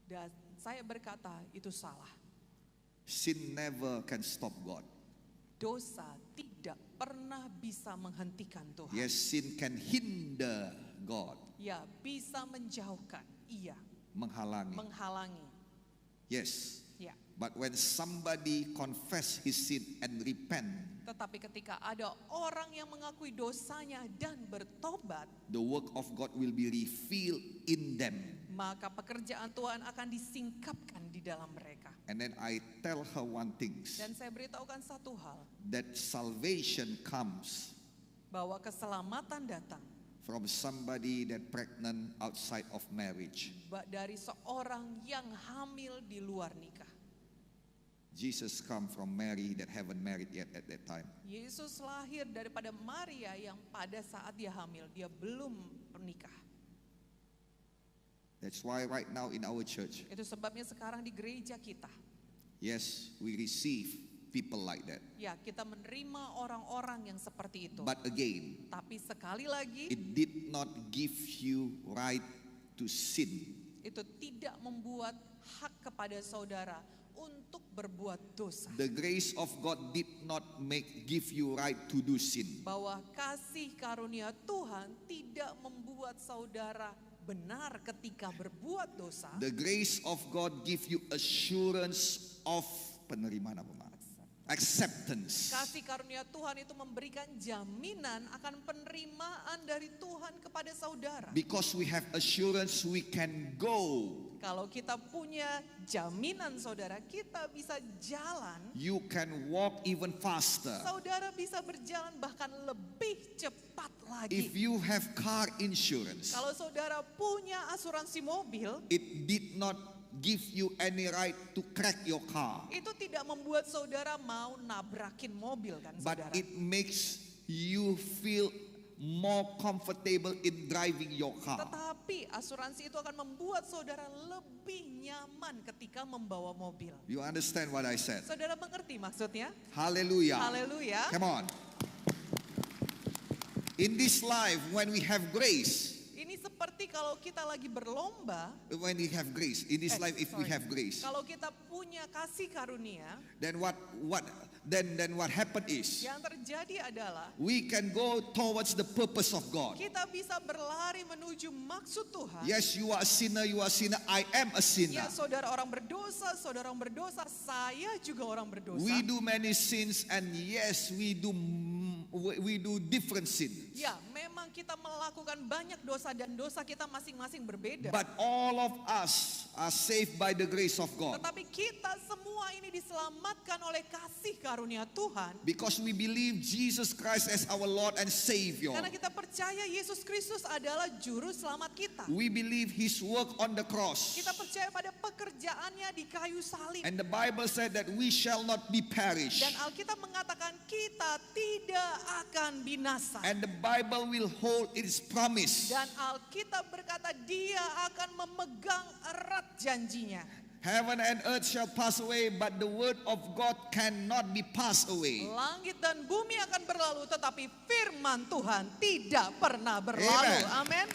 Dan saya berkata itu salah. Sin never can stop God. Dosa tidak pernah bisa menghentikan Tuhan. Yes, sin can hinder God, Ya, bisa menjauhkan, iya, menghalangi. menghalangi. Yes, Ya, but when somebody confess his sin and repent, tetapi ketika ada orang yang mengakui dosanya dan bertobat, the work of God will be revealed in them. maka pekerjaan Tuhan akan disingkapkan di dalam mereka. And then I tell her one thing, Dan saya beritahukan satu hal, that salvation comes bahwa keselamatan datang from somebody that pregnant outside of marriage. dari seorang yang hamil di luar nikah. Jesus come from Mary that haven't married yet at that time. Yesus lahir daripada Maria yang pada saat dia hamil, dia belum menikah. That's why right now in our church, Itu sebabnya sekarang di gereja kita, yes, we receive people like that. ya kita menerima orang-orang yang seperti itu. But again, Tapi sekali lagi, it did not give you right to sin. itu tidak membuat hak kepada saudara untuk berbuat dosa. The grace of God did not give you right to do sin. Bahwa kasih karunia Tuhan tidak membuat saudara benar ketika berbuat dosa. The grace of God give you assurance of penerimaan apa, Mak? Acceptance. Kasih karunia Tuhan itu memberikan jaminan akan penerimaan dari Tuhan kepada saudara. Because we have assurance, we can go. Kalau kita punya jaminan saudara, kita bisa jalan. You can walk even faster. Saudara bisa berjalan bahkan lebih cepat If lagi. you have car insurance, Kalau saudara punya asuransi mobil, it did not give you any right to crack your car. itu tidak membuat saudara mau nabrakin mobil kan But saudara. it makes you feel more comfortable in driving your car. Tetapi asuransi itu akan membuat saudara lebih nyaman ketika membawa mobil. You understand what I said? Saudara mengerti maksudnya? Hallelujah. Haleluya. Come on. In this life, when we have grace, Ini seperti kalau kita lagi berlomba. when we have grace, in this life, if we Sorry. have grace, Kalau kita punya kasih karunia, then what happened is yang terjadi adalah we can go towards the purpose of God. kita bisa berlari menuju maksud Tuhan. Yes, you are a sinner, I am a sinner. Ya, saudara orang berdosa, saya juga orang berdosa. We do many sins, and yes, we do different sins. Ya, memang kita melakukan banyak dosa dan dosa kita masing-masing berbeda. But all of us are saved by the grace of God. Tetapi kita semua ini diselamatkan oleh kasih karunia Tuhan. Because we believe Jesus Christ as our Lord and Savior. Karena kita percaya Yesus Kristus adalah juru selamat kita. We believe His work on the cross. Kita percaya pada pekerjaannya di kayu salib. And the Bible said that we shall not be perished. Dan Alkitab mengatakan kita tidak akan binasa. And the Bible will hold its promise. Dan Alkitab berkata dia akan memegang erat janjinya. Heaven and earth shall pass away, but the word of God cannot be passed away. Langit dan bumi akan berlalu, tetapi firman Tuhan tidak pernah berlalu. Amin.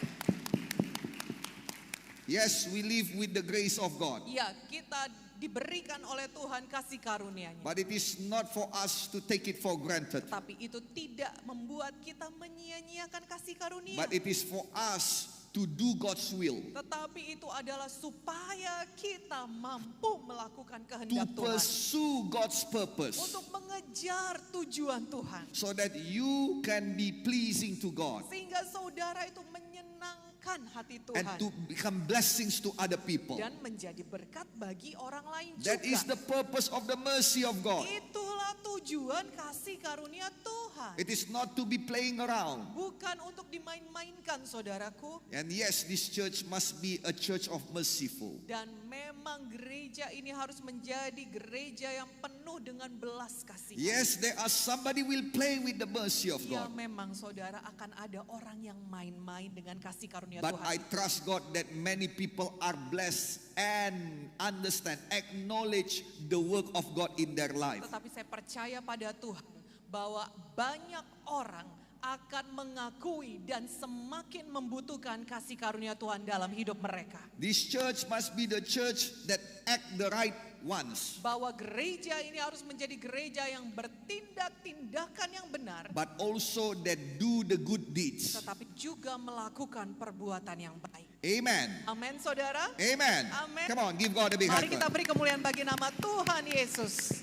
Yes, we live with the grace of God. Ya, kita diberikan oleh Tuhan kasih karunia-Nya. But it is not for us to take it for granted. Tapi itu tidak membuat kita menyia-nyiakan kasih karunia. But it is for us to do God's will, Tetapi itu adalah supaya kita mampu melakukan to kehendak Tuhan. pursue God's purpose, Untuk mengejar tujuan Tuhan. so that you can be pleasing to God Sehingga saudara itu menyenangkan hati and Tuhan. to become blessings to other people. Dan menjadi berkat bagi orang lain juga. That is the purpose of the mercy of God. Itulah tujuan kasih karunia Tuhan. It is not to be playing around. Bukan untuk dimain-mainkan saudaraku. And yes, this church must be a church of merciful. Dan memang gereja ini harus menjadi gereja yang penuh dengan belas kasihan. Yes, there are somebody will play with the mercy of Ya God. memang saudara akan ada orang yang main-main dengan kasih karunia But Tuhan. I trust God that many people are blessed and understand, acknowledge the work of God in their life. Tetapi saya percaya pada Tuhan bahwa banyak orang akan mengakui dan semakin membutuhkan kasih karunia Tuhan dalam hidup mereka. This church must be the church that act the right ones, Bahwa gereja ini harus menjadi gereja yang bertindak tindakan yang benar, but also that do the good deeds. tetapi juga melakukan perbuatan yang baik. Amen. Amin saudara. Amen. Amen. Come on, give God a big Mari hand. kita beri kemuliaan bagi nama Tuhan Yesus.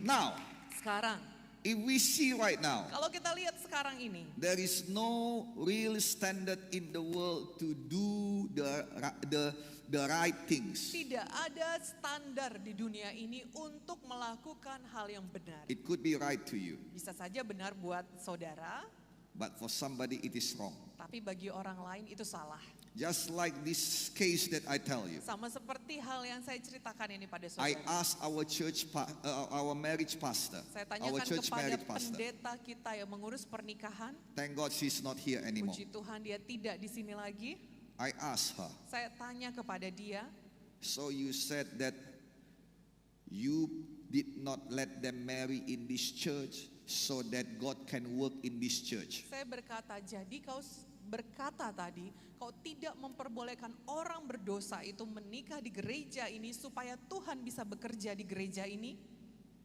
Now, Sekarang, if we see right now, kalau kita lihat sekarang ini, there is no real standard in the world to do the right things. tidak ada standar di dunia ini untuk melakukan hal yang benar. It could be right to you, Bisa saja benar buat saudara, but for somebody it is wrong. tapi bagi orang lain itu salah. Just like this case that I tell you. Sama seperti hal yang saya ceritakan ini pada I saudara. asked our marriage pastor, Saya our tanyakan church kepada marriage pastor. pendeta kita yang mengurus pernikahan. Thank God she's not here anymore. Puji Tuhan dia tidak di sini lagi. I asked her, Saya tanya kepada dia, so you said that you did not let them marry in this church so that God can work in this church. saya berkata, jadi kau berkata tadi, kau tidak memperbolehkan orang berdosa itu menikah di gereja ini supaya Tuhan bisa bekerja di gereja ini.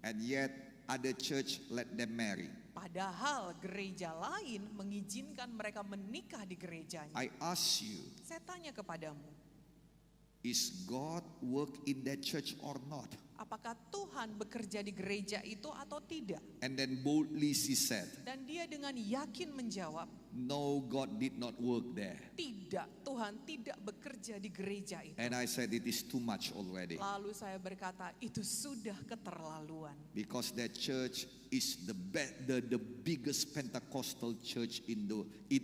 And yet other church let them marry. Padahal gereja lain mengizinkan mereka menikah di gerejanya. I ask you, Saya tanya kepadamu, is God work in that church or not? apakah Tuhan bekerja di gereja itu atau tidak? And then boldly she said, Dan dia dengan yakin menjawab, no, God did not work there. tidak, Tuhan tidak bekerja di gereja itu. And I said, it is too much already. Lalu saya berkata, itu sudah keterlaluan. Because that church is the biggest Pentecostal church in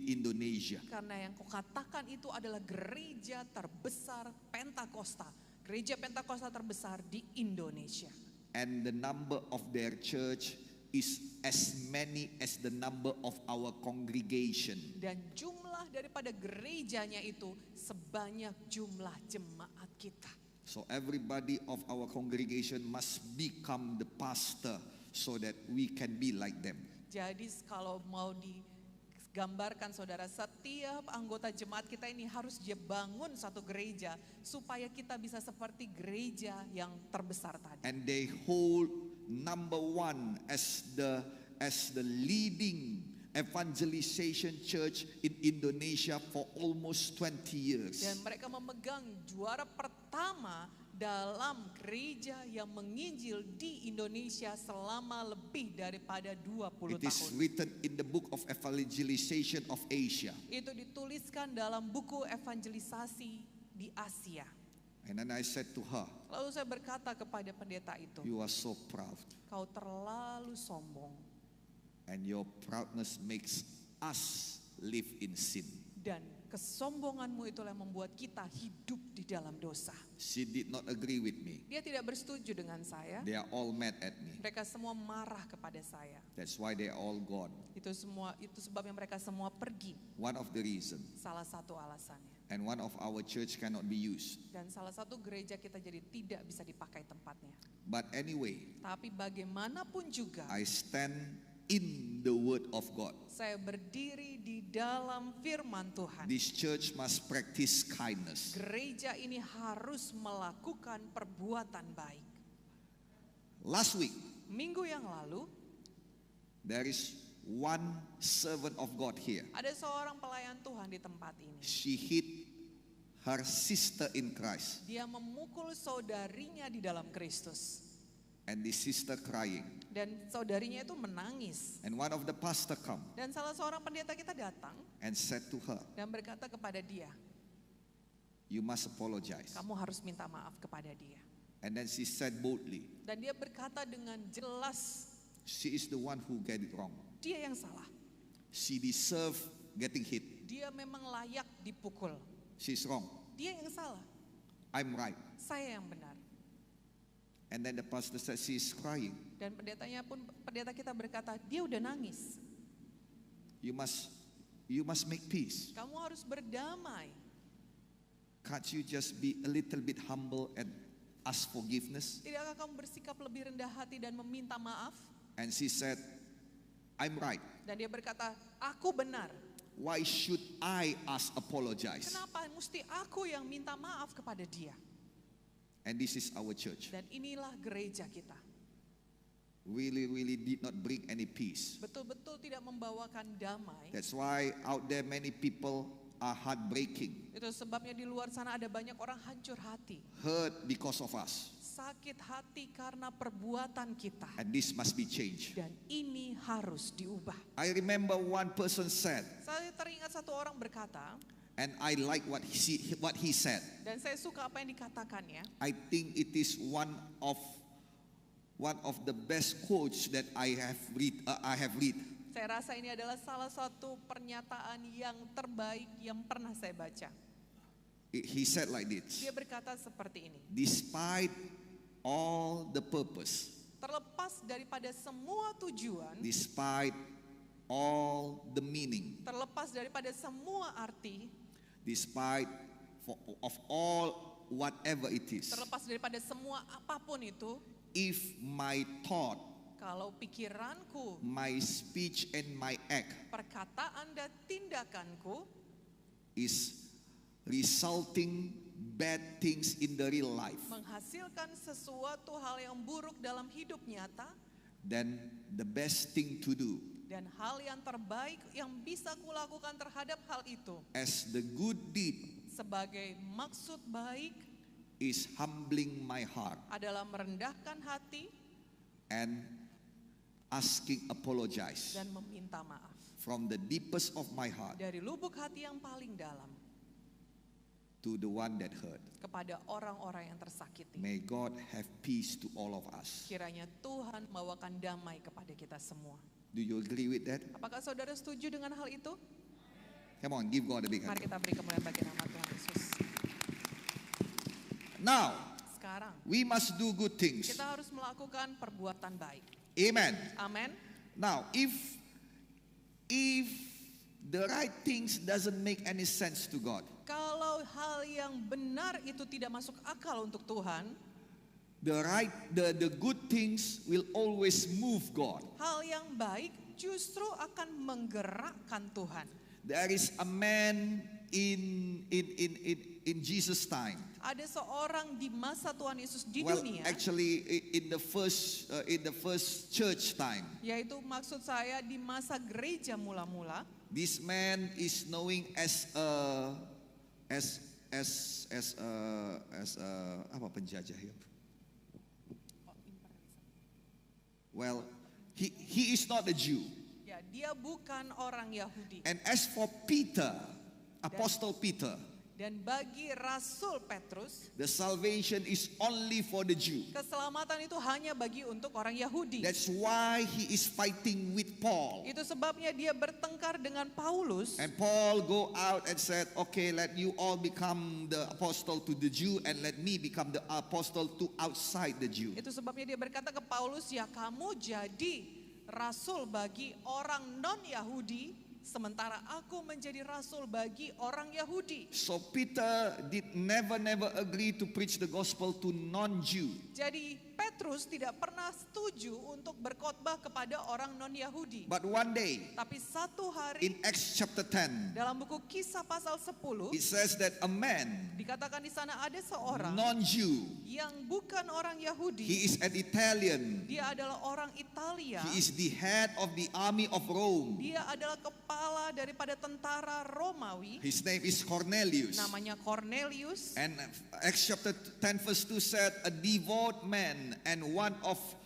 Indonesia. Karena yang kau katakan itu adalah gereja terbesar Pentakosta. Gereja Pentakosta terbesar di Indonesia. And the number of their church is as many as the number of our congregation. Dan jumlah daripada gerejanya itu sebanyak jumlah jemaat kita. So everybody of our congregation must become the pastor so that we can be like them. Jadi kalau mau digambarkan saudara, setiap anggota jemaat kita ini harus dia bangun satu gereja supaya kita bisa seperti gereja yang terbesar tadi. And they hold number one as the leading evangelization church in Indonesia for almost 20 years. Dan mereka memegang juara pertama dalam gereja yang menginjil di Indonesia selama lebih daripada 20 It is tahun. written in the book of evangelization of Asia. Itu dituliskan dalam buku evangelisasi di Asia. And then I said to her, Lalu saya berkata kepada pendeta itu, you are so proud. kau terlalu sombong And your proudness makes us live in sin. dan kesombonganmu itulah yang membuat kita hidup di dalam dosa. She did not agree with me. Dia tidak bersetuju dengan saya. They are all mad at me. Mereka semua marah kepada saya. That's why they are all gone. Itu sebabnya mereka semua pergi. One of the reason. Salah satu alasannya. And one of our church cannot be used. Dan salah satu gereja kita jadi tidak bisa dipakai tempatnya. But anyway, Tapi bagaimanapun juga, I stand in the word of God. saya berdiri di dalam firman Tuhan. This church must practice kindness. Gereja ini harus melakukan perbuatan baik. Last week, Minggu yang lalu, there is one servant of God here. Ada seorang pelayan Tuhan di tempat ini. She hit her sister in Christ, Dia memukul saudarinya di dalam Kristus. and the sister crying. Dan saudarinya itu menangis. And one of the pastor come Dan salah seorang pendeta kita datang and said to her, dan berkata kepada dia, "You must apologize." kamu harus minta maaf kepada dia. And then she said boldly, Dan dia berkata dengan jelas, she is the one who get it wrong. dia yang salah. She deserve getting hit. Dia memang layak dipukul. She's wrong. Dia yang salah, I'm right. saya yang benar. And then the pastor said, she is crying. Dan pendeta kita berkata, dia udah nangis. You must make peace. Kamu harus berdamai. Can't you just be a little bit humble and ask forgiveness? Tidakkah kamu bersikap lebih rendah hati dan meminta maaf? And she said, I'm right. Dan dia berkata, aku benar. Why should I apologize? Kenapa mesti aku yang minta maaf kepada dia? And this is our church. Dan inilah gereja kita. Really did not bring any peace. Betul-betul tidak membawakan damai. That's why out there many people are heartbreaking, Itu sebabnya di luar sana ada banyak orang hancur hati. hurt because of us. Sakit hati karena perbuatan kita. And this must be changed. Dan ini harus diubah. I remember one person said, Saya teringat satu orang berkata, and I like what he said. dan saya suka apa yang dikatakannya. I think it is one of the best quotes that I have read. Saya rasa ini adalah salah satu pernyataan yang terbaik yang pernah saya baca. He said like this: Dia berkata seperti ini. despite all the purpose, Terlepas daripada semua tujuan, despite all the meaning, terlepas daripada semua arti, despite of all whatever it is, terlepas daripada semua apapun itu, if my thought, kalau pikiranku, my speech and my act perkataan dan tindakanku is resulting bad things in the real life, menghasilkan sesuatu hal yang buruk dalam hidup nyata, then the best thing to do dan hal yang terbaik yang bisa kulakukan terhadap hal itu as the good deed sebagai maksud baik is humbling my heart adalah merendahkan hati and asking apologize dan meminta maaf from the deepest of my heart dari lubuk hati yang paling dalam to the one that hurt. kepada orang-orang yang tersakiti. May God have peace to all of us. Kiranya Tuhan membawakan damai kepada kita semua. Do you agree with that? Apakah saudara setuju dengan hal itu? Come on, give God a big Mari hand. kita beri kemuliaan bagi nama Tuhan Yesus. Now, Sekarang we must do good things. kita harus melakukan perbuatan baik. Amen. Amin. Now, if the right things doesn't make any sense to God, Kalau hal yang benar itu tidak masuk akal untuk Tuhan, the good things will always move God. hal yang baik justru akan menggerakkan Tuhan. There is a man in Jesus' time. Ada seorang di masa Tuhan Yesus di Well, dunia, actually, in the first church time, yaitu maksud saya di masa gereja mula-mula. this man is knowing as apa penjajah ya? Well, he is not a Jew. Ya, dia bukan orang Yahudi. And as for Peter, Apostle Peter, Dan bagi Rasul Petrus, the salvation is only for the Jew. keselamatan itu hanya bagi untuk orang Yahudi. That's why he is fighting with Paul. Itu sebabnya dia bertengkar dengan Paulus. And Paul go out and said, okay, let you all become the apostle to the Jew and let me become the apostle to outside the Jew. Itu sebabnya dia berkata ke Paulus, ya kamu jadi rasul bagi orang non-Yahudi, sementara aku menjadi rasul bagi orang Yahudi. So Peter did never agree to preach the gospel to non-Jew. Jadi Petrus tidak pernah setuju untuk berkhotbah kepada orang non-Yahudi. But one day, Tapi satu in hari Acts chapter 10, dalam buku Kisah pasal 10 it says that a man, dikatakan di sana ada seorang non-Jew, yang bukan orang Yahudi. he is an Italian, Dia adalah orang Italia. he is the head of the army of Rome. Dia adalah kepala daripada tentara Romawi. His name is Cornelius. Namanya Cornelius. And Acts chapter 10 verse 2 said, a devout man and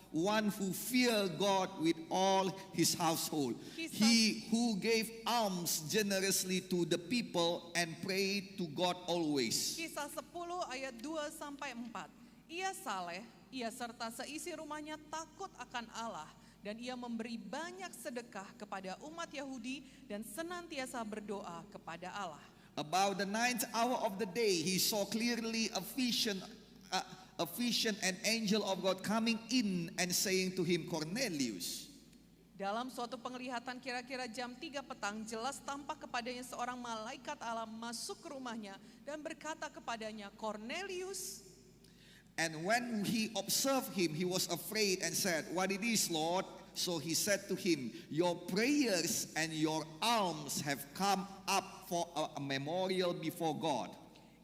one who fear God with all his household. He who gave alms generously to the people and prayed to God always. Kisah 10 ayat 2 sampai 4. Ia saleh, ia serta seisi rumahnya takut akan Allah, dan ia memberi banyak sedekah kepada umat Yahudi dan senantiasa berdoa kepada Allah. About the 9th hour of the day, he saw clearly a vision, an angel of God coming in and saying to him, Cornelius. Dalam suatu penglihatan kira-kira jam 3 petang, jelas tampak kepadanya seorang malaikat Allah masuk ke rumahnya dan berkata kepadanya, Cornelius. And when he observed him, he was afraid and said, what it is, Lord? So he said to him, your prayers and your alms have come up for a memorial before God.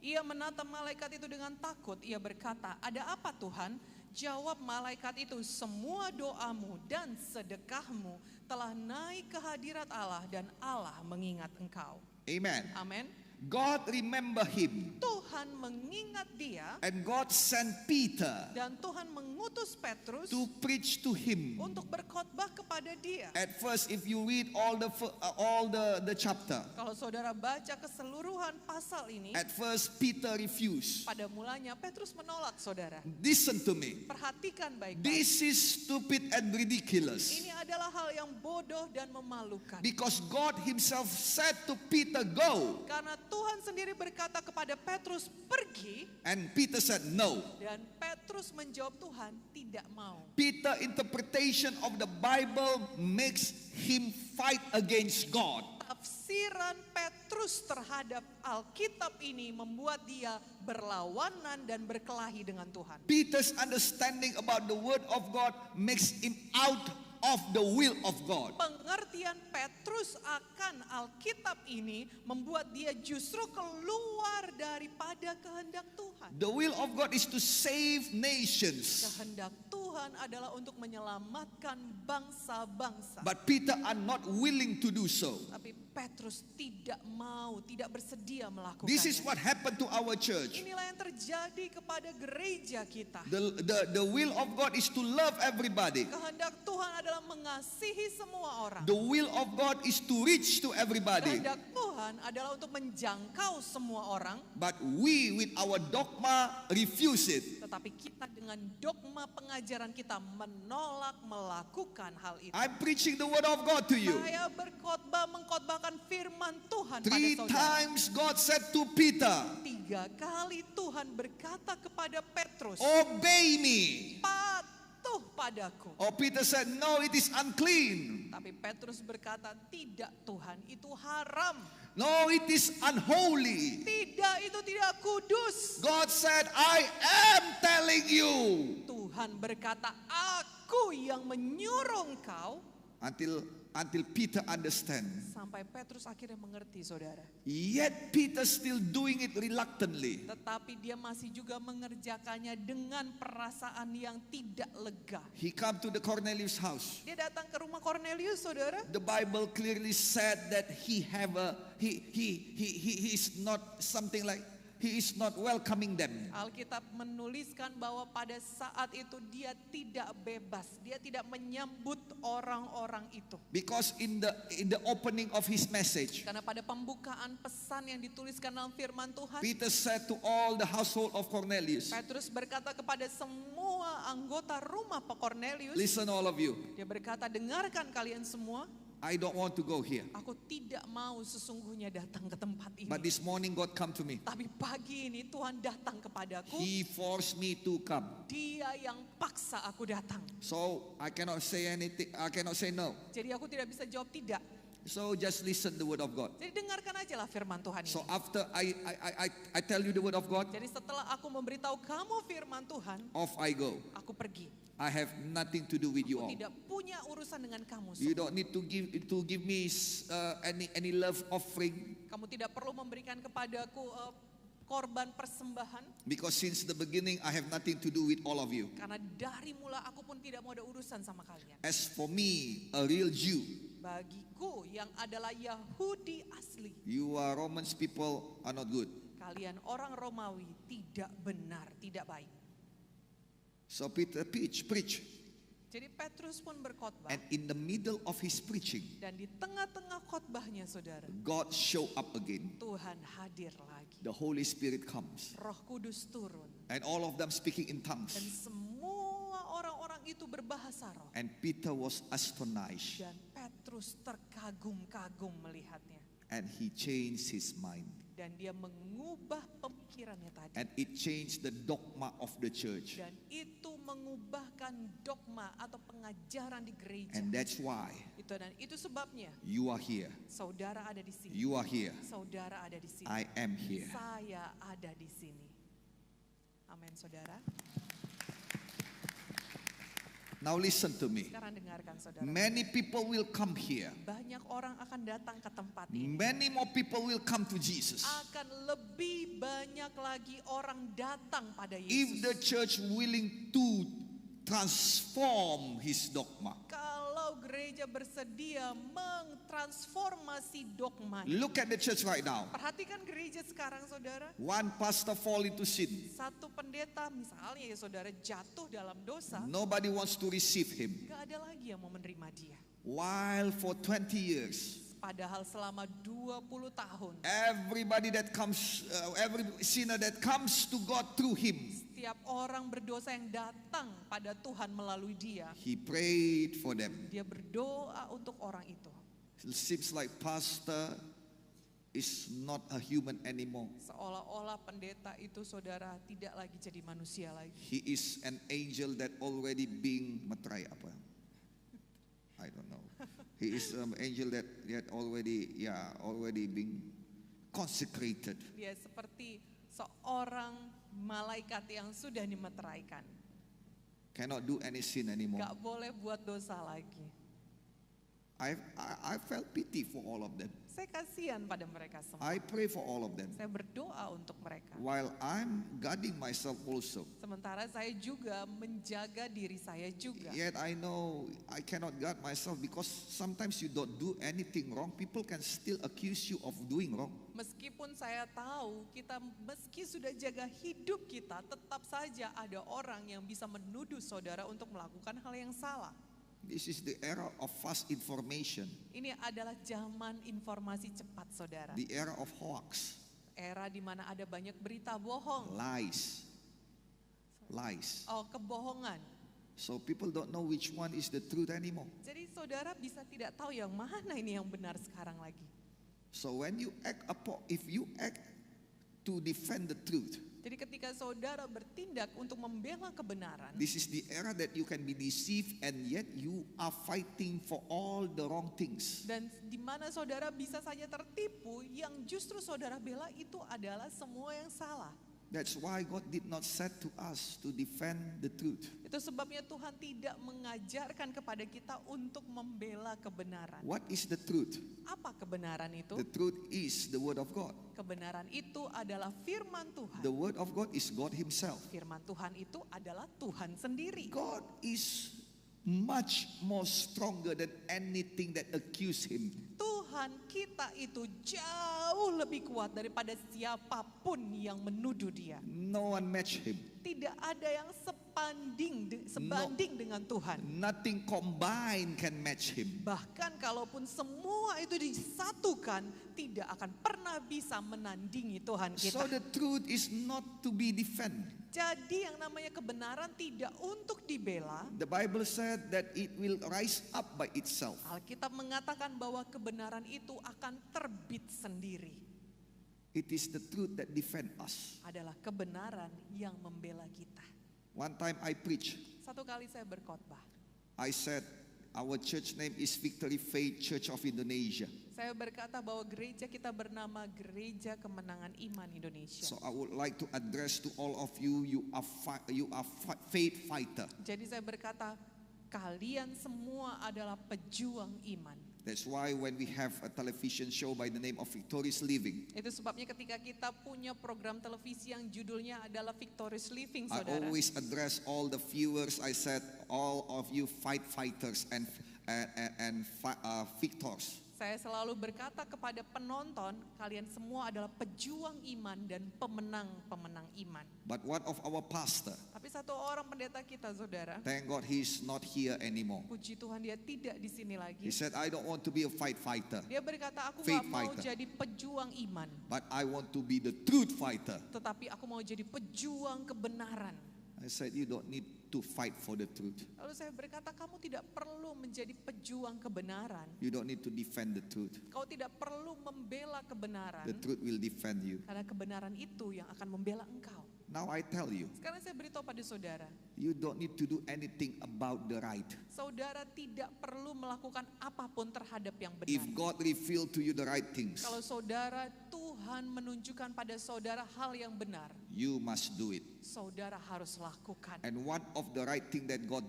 Ia menatap malaikat itu dengan takut. Ia berkata, ada apa Tuhan? Jawab malaikat itu, semua doamu dan sedekahmu telah naik ke hadirat Allah dan Allah mengingat engkau. Amen. Amin. God remember him. Tuhan mengingat dia And God sent Peter dan Tuhan mengutus Petrus to preach to him. untuk berkhotbah kepada dia. At first, if you read all the chapter, Kalau saudara baca keseluruhan pasal ini, at first Peter refused. pada mulanya Petrus menolak saudara. Listen to me. Perhatikan baik-baik. This is stupid and ridiculous. Ini adalah hal yang bodoh dan memalukan. Because God himself said to Peter, go. Karena Tuhan sendiri berkata kepada Petrus, pergi. And Peter said, no. Dan Petrus menjawab, Tuhan tidak mau. Peter interpretation of the Bible makes him fight against God. Tafsiran Petrus terhadap Alkitab ini membuat dia berlawanan dan berkelahi dengan Tuhan. Peter's understanding about the word of God makes him out of the will of God. Pengertian Petrus akan Alkitab ini membuat dia justru keluar daripada kehendak Tuhan. The will of God is to save nations. Kehendak Tuhan adalah untuk menyelamatkan bangsa-bangsa. But Peter are not willing to do so. Tapi Petrus tidak mau, tidak bersedia melakukannya. This is what happened to our church. Inilah yang terjadi kepada gereja kita. The will of God is to love everybody. Kehendak Tuhan adalah mengasihi semua orang. The will of God is to reach to everybody. Kehendak Tuhan adalah untuk menjangkau semua orang. But we with our dogma refuse it. Tetapi kita dengan dogma pengajaran kita menolak melakukan hal itu. I'm preaching the word of God to you. Saya berkhotbah mengkhotbahkan firman Tuhan pada 3 saudara. times God said to Peter, 3 kali Tuhan berkata kepada Petrus, obey me. patuh padaku. Or Peter said, no, it is unclean. Tapi Petrus berkata, tidak Tuhan, itu haram. No, it is unholy. Tidak, itu tidak kudus. God said, I am telling you. Tuhan berkata, aku yang menyuruh engkau. Until Peter understand. Sampai Petrus akhirnya mengerti, saudara. Yet Peter still doing it reluctantly. Tetapi dia masih juga mengerjakannya dengan perasaan yang tidak lega. He come to the Cornelius house. Dia datang ke rumah Cornelius, saudara. The Bible clearly said that he is not something like, he is not welcoming them. Alkitab menuliskan bahwa pada saat itu dia tidak bebas, dia tidak menyambut orang-orang itu. Because in the opening of his message, Karena pada pembukaan pesan yang dituliskan dalam firman Tuhan, Peter said to all the household of Cornelius, Petrus berkata kepada semua anggota rumah Pak Cornelius, listen all of you, dia berkata, dengarkan kalian semua, I don't want to go here. aku tidak mau sesungguhnya datang ke tempat ini. But this morning God come to me. Tapi pagi ini Tuhan datang kepadaku, He forced me to come. dia yang paksa aku datang. So I cannot say anything, I cannot say no. Jadi aku tidak bisa jawab tidak. So just listen the word of God. Jadi dengarkan sajalah firman Tuhan ini. So after I tell you the word of God, Jadi setelah aku memberitahu kamu firman Tuhan, off I go. aku pergi. I have nothing to do with you Aku all. tidak punya urusan dengan kamu You semua. don't need to give me any love offering, Kamu tidak perlu memberikan kepadaku korban persembahan. because since the beginning I have nothing to do with all of you. Karena dari mula aku pun tidak mau ada urusan sama kalian. As for me, a real Jew, Bagiku yang adalah Yahudi asli, you are Romans people are not good. kalian orang Romawi tidak benar, tidak baik. So Peter preach. Jadi Petrus pun berkhotbah, And in the middle of his preaching, dan di tengah-tengah khotbahnya saudara, God show up again. Tuhan hadir lagi. The Holy Spirit comes. Roh Kudus turun, And all of them speaking in dan tongues. semua orang-orang itu berbahasa roh. And Peter was astonished. Dan Petrus terkagum-kagum melihatnya. And he changed his mind. Dan dia mengubah pemikirannya tadi. And it changed the dogma of the church. Dan itu mengubahkan dogma atau pengajaran di gereja. And that's why Itu sebabnya you are here. saudara ada di sini. You are here. Saudara ada di sini. I am here. Saya ada di sini. Amin, saudara. Now listen to me. Sekarang dengarkan saudara. Many people will come here. Banyak orang akan datang ke tempat ini. Many more people will come to Jesus. Akan lebih banyak lagi orang datang pada If the Yesus. church willing to transform his dogma. Kalau gereja bersedia mengtransformasi dogma. Look at the church right now. Perhatikan gereja sekarang saudara. One pastor fall into sin. Satu pendeta misalnya ya saudara jatuh dalam dosa. Nobody wants to receive him. Gak ada lagi yang mau menerima dia. While for 20 years, Padahal selama 20 tahun. everybody that comes, every sinner that comes to God through him, Setiap orang berdosa yang datang pada Tuhan melalui dia. he prayed for them. Dia berdoa untuk orang itu. It seems like pastor is not a human anymore. Seolah-olah pendeta itu saudara tidak lagi jadi manusia lagi. He is an angel that already being matrai apa? I don't know. He is an angel that already being consecrated. Dia seperti seorang malaikat yang sudah dimeteraikan. Cannot do any sin anymore. Gak boleh buat dosa lagi. I felt pity for all of them. Saya kasihan pada mereka semua. I pray for all of them. Saya berdoa untuk mereka. While I'm guarding myself also. Sementara saya juga menjaga diri saya juga. Yet I know I cannot guard myself because sometimes you don't do anything wrong. People can still accuse you of doing wrong. Meskipun saya tahu kita meski sudah jaga hidup kita, tetap saja ada orang yang bisa menuduh saudara untuk melakukan hal yang salah. This is the era of fast information. Ini adalah zaman informasi cepat saudara. The era of hoax. Era di mana ada banyak berita bohong. Lies. Oh, kebohongan. So people don't know which one is the truth anymore. Jadi saudara bisa tidak tahu yang mana ini yang benar sekarang lagi. So when you if you act to defend the truth, Jadi ketika saudara bertindak untuk membela kebenaran, this is the era that you can be deceived and yet you are fighting for all the wrong things. dan di mana saudara bisa saja tertipu, yang justru saudara bela itu adalah semua yang salah. That's why God did not say to us to defend the truth. Itu sebabnya Tuhan tidak mengajarkan kepada kita untuk membela kebenaran. What is the truth? Apa kebenaran itu? The truth is the word of God. Kebenaran itu adalah firman Tuhan. The word of God is God himself. Firman Tuhan itu adalah Tuhan sendiri. God is much more stronger than anything that accuse him. Tuhan kita itu jauh lebih kuat daripada siapapun yang menuduh dia. No one match him. Tidak ada yang sebanding dengan Tuhan. Nothing combined can match him. Bahkan kalaupun semua itu disatukan, tidak akan pernah bisa menandingi Tuhan So kita. the truth is not to be defended. Jadi yang namanya kebenaran tidak untuk dibela. The Bible said that it will rise up by itself. Alkitab mengatakan bahwa kebenaran itu akan terbit sendiri. It is the truth that defend us. Adalah kebenaran yang membela kita. One time I preached. Satu kali saya berkhotbah. I said Our church name is Victory Faith Church of Indonesia. Saya berkata bahwa gereja kita bernama Gereja Kemenangan Iman Indonesia. So I would like to address to all of you, you are faith fighter. Jadi saya berkata, kalian semua adalah pejuang iman. That's why when we have a television show by the name of Victorious Living, Itu sebabnya ketika kita punya program televisi yang judulnya adalah Victorious Living, I saudara. always address all the viewers. I said, all of you fighters and victors. Saya selalu berkata kepada penonton, kalian semua adalah pejuang iman dan pemenang-pemenang iman. But one of our pastor, Tapi satu orang pendeta kita, saudara, thank God he's not here anymore. puji Tuhan dia tidak di sini lagi. He said, I don't want to be a fighter, Dia berkata, aku Faith gak mau fighter. jadi pejuang iman, but I want to be the truth fighter. tetapi aku mau jadi pejuang kebenaran. I said, you don't need to fight for the truth. Lalu saya berkata, kamu tidak perlu menjadi pejuang kebenaran. You don't need to defend the truth. Kau tidak perlu membela kebenaran, The truth will defend you. karena kebenaran itu yang akan membela engkau. Now I tell you, Sekarang saya beritahu pada saudara, you don't need to do anything about the right. saudara tidak perlu melakukan apapun terhadap yang If benar. God revealed to you the right things, Kalau saudara, Tuhan menunjukkan pada saudara hal yang benar, you must do it. saudara harus lakukan. And one of the right thing that God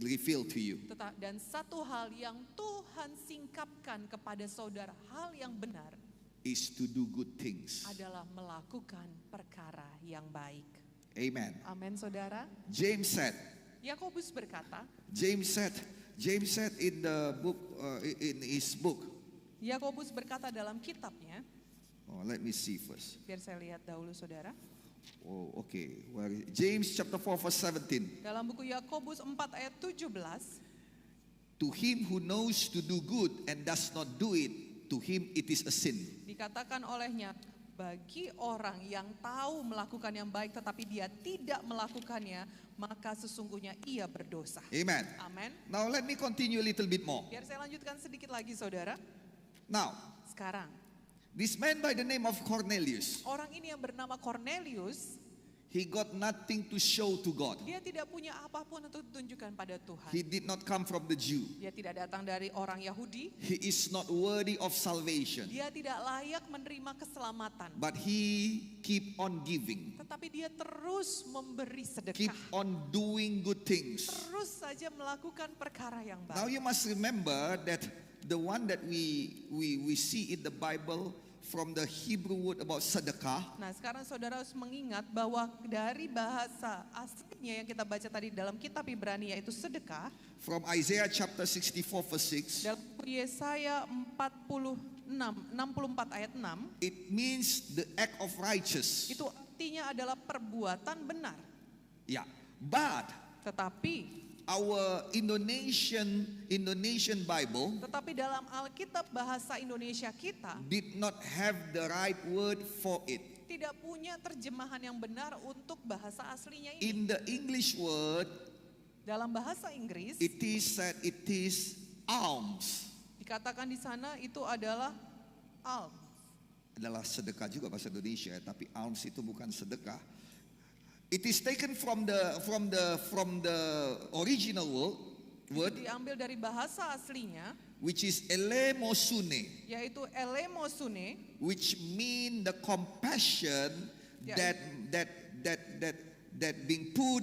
revealed to you Dan satu hal yang Tuhan singkapkan kepada saudara, hal yang benar, is to do good things. adalah melakukan perkara yang baik. Amen. Amin, saudara. James said in the book, in his book. Yakobus berkata dalam kitabnya, Oh, let me see first. biar saya lihat dahulu, saudara. Oh, okay. Where is it? James chapter 4 verse 17. Dalam buku Yakobus 4 ayat 17, To him who knows to do good and does not do it, to him it is a sin. dikatakan olehnya, bagi orang yang tahu melakukan yang baik tetapi dia tidak melakukannya, maka sesungguhnya ia berdosa. Amen. Amin. Now let me continue a little bit more. Biar saya lanjutkan sedikit lagi, saudara. Now, Sekarang, this man by the name of Cornelius, orang ini yang bernama Cornelius, he got nothing to show to God. dia tidak punya apapun untuk ditunjukkan pada Tuhan. He did not come from the Jew. Dia tidak datang dari orang Yahudi. He is not worthy of salvation. Dia tidak layak menerima keselamatan. But he keep on giving. Tetapi dia terus memberi Keep sedekah. on doing good things. Terus saja melakukan perkara yang Now baik. you must remember that the one that we see in the Bible from the Hebrew word about sedekah, Nah, sekarang saudara harus mengingat bahwa dari bahasa aslinya yang kita baca tadi dalam kitab Ibrani, yaitu sedekah, from Isaiah chapter 64 verse 6, dalam buku Yesaya 64 ayat 6, it means the act of righteous. itu artinya adalah perbuatan benar. Yeah. But Tetapi our Indonesian Bible dalam Alkitab bahasa Indonesia kita did not have the right word for it. tidak punya terjemahan yang benar untuk bahasa aslinya ini. In the English word, Dalam bahasa Inggris it is said it is alms. dikatakan di sana itu adalah alms. Adalah sedekah juga bahasa Indonesia, tapi alms itu bukan sedekah. It is taken from the original word, Itu diambil dari bahasa aslinya, which is elemosune, yaitu elemosune, which mean the compassion Yeah. that being put